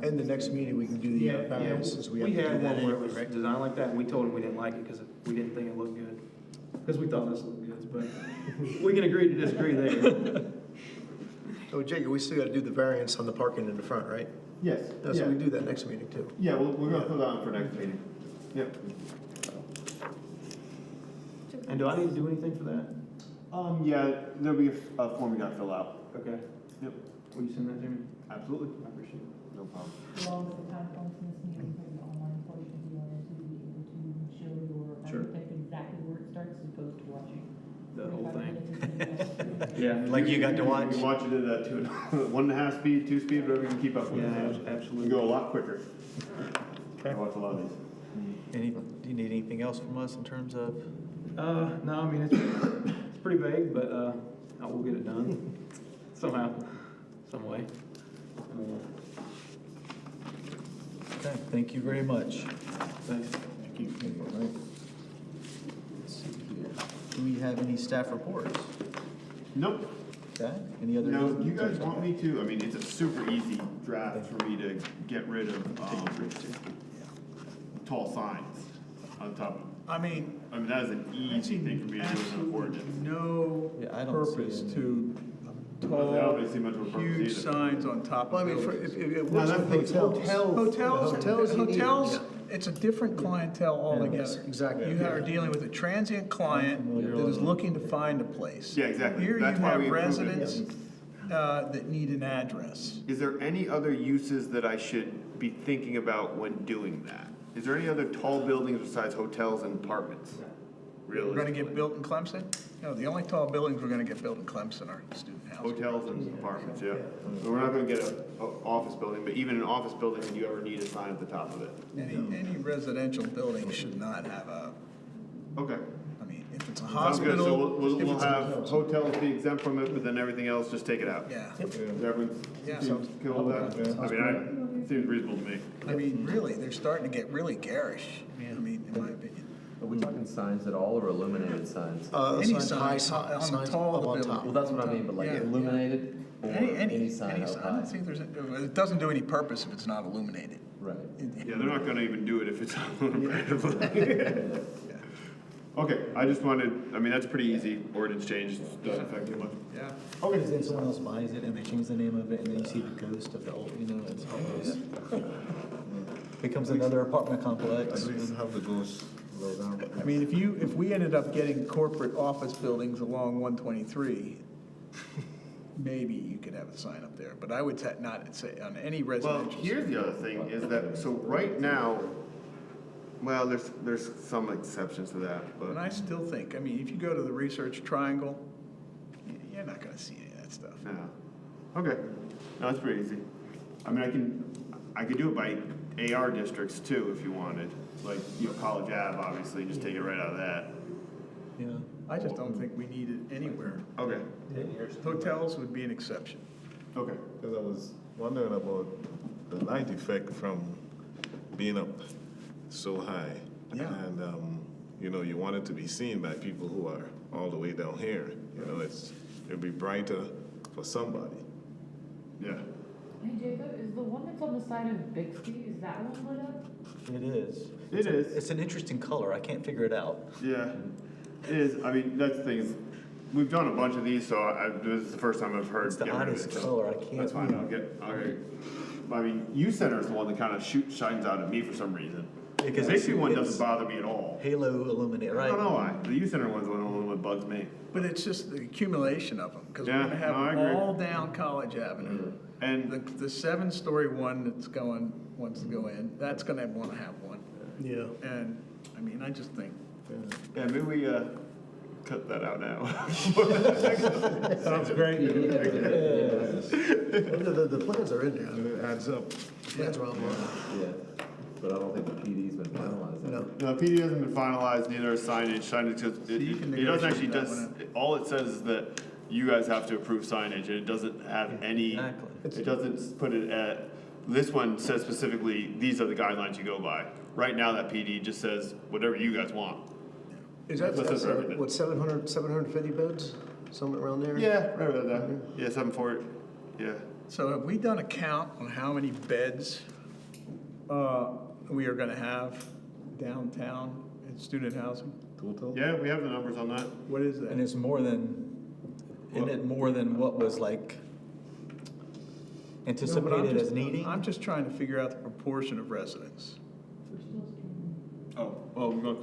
In the next meeting, we can do the variances. We have to do had that one where it anyway, was right? designed like that, and we told him we didn't like it because we didn't think it looked good. Because we thought this looked good, but we can agree to disagree there. Oh, Jacob, we still gotta do the variance on the parking in the front, right? Yes, So yeah, we do that next meeting too. yeah, we're gonna put that on for next meeting. Yep. And do I need to do anything for that? Yeah, there'll be a form you gotta fill out. Okay. Yep, Will you send that to me? absolutely. I appreciate it. No problem. Along with the time points in this meeting for the online portion, the owners would be able to Sure. Type exactly where it starts as opposed to watching. The whole 45 thing. minutes of videos. Yeah. Like you got to watch? You watch it at a 1.5 speed, 2 speed, whatever you can keep up with. Yeah, absolutely. You go a lot quicker. Okay. I watch a lot of these. Do you need anything else from us in terms of? No, I mean, it's pretty vague, but, I will get it done somehow, some way. Okay, thank you very much. Thanks. Thank you. All right. Let's see here. Do we have any staff reports? Nope. Okay, any other? Now, do you guys want me to, I mean, it's a super easy draft for me to get rid of, tall signs on top of. I mean, That is an easy thing for me to do in an ordinance. no Yeah, I don't see purpose any. to I tall, don't really see much of a purpose huge either. signs on top Well, I of mean, buildings. if it No, works that's with hotels. Hotels, it's a different clientele altogether. Exactly. You are dealing with a transient client that is looking to find a place. Yeah, exactly. Here you That's why have we approve it. residents that need an address. Is there any other uses that I should be thinking about when doing that? Is there any other tall buildings besides hotels and apartments? We're gonna get built in Clemson? No, the only tall buildings we're gonna get built in Clemson are student housing. Hotels and apartments, yeah. So we're not gonna get a office building, but even an office building, do you ever need a sign at the top of it? Any residential building should not have a, Okay. I mean, if it's a Sounds good, so hospital. we'll if it's a- have hotels be exempt from it, but then everything else, just take it out. Yeah, Everyone Yeah. seems cool with that? It seems reasonable to me. I mean, really, they're starting to get really garish, I mean, in my opinion. Are we talking signs at all or illuminated signs? Any Sign, sign high on signs the tall of the up on building. top. Well, that's what I mean, but like Yeah. illuminated or any sign up I high? don't think it doesn't do any purpose if it's not illuminated. Right. Yeah, they're not gonna even do it if it's illuminated. Okay, I just wanted, that's pretty easy, ordinance change, doesn't affect too much. Yeah. Okay, then someone else buys it and they change the name of it and then you see the ghost of the old, it's always, becomes another apartment I complex. don't have the ghost low down. I mean, if we ended up getting corporate office buildings along 123, maybe you could have a sign up there, but I would not say on any Well, residential. here's the other thing, is that, so right now, well, there's some exceptions to that, And but, I still think, I mean, if you go to the Research Triangle, you're not gonna see any of that stuff. yeah. Okay, no, it's pretty easy. I could do it by AR districts too, if you wanted, like, College Ave, obviously, just take it right out of that. Yeah. I just don't think we need it anywhere. Okay, Hotels would be an exception. okay. Because I was wondering about the light effect from being up so high. Yeah. And, you want it to be seen by people who are all the way down here. It'll be brighter for somebody. Yeah. Hey Jacob, is the one that's on the side of Bixby, is that one lit up? It is. It is. It's an interesting color. I can't figure it out. Yeah, it is. That's the thing, is we've done a bunch of these, so this is the first time I've heard. It's the get rid of oddest it, so color. I can't. That's fine, U Center is the one that kind of shines out at me for some reason. Because The Bixby one it's doesn't bother me at all. Halo illuminate, I right? don't know why. The U Center one's the only one that bugs me. But it's just the accumulation of them, because we're Yeah, gonna have no, I them agree. all down College Avenue. And The 7-story one wants to go in, that's gonna wanna have one. Yeah. And, I just think, yeah, maybe we cut that out now. Sounds great. The plans are in there. It adds up. Plans are online. Yeah, but I don't think the PD's been finalized. No. No, PD hasn't been finalized, neither is signage. Signage, just- you can it doesn't actually, negotiate that all it says is that you guys have to approve signage, and it doesn't have any, Exactly. it doesn't put it at, this one says specifically, these are the guidelines you go by. Right now, that PD just says whatever you guys want. is that, That's for everything. What, 750 beds, somewhere around there? Yeah, right about that. Yeah, 740, yeah. so have we done a count on how many beds we are gonna have downtown in student housing? Total? Yeah, we have the numbers on that. What is And that? it's more than, isn't it more than what was like No, but I'm anticipated just- as needing? I'm just trying to figure out the proportion of residents. We're still struggling. Oh, well, we're going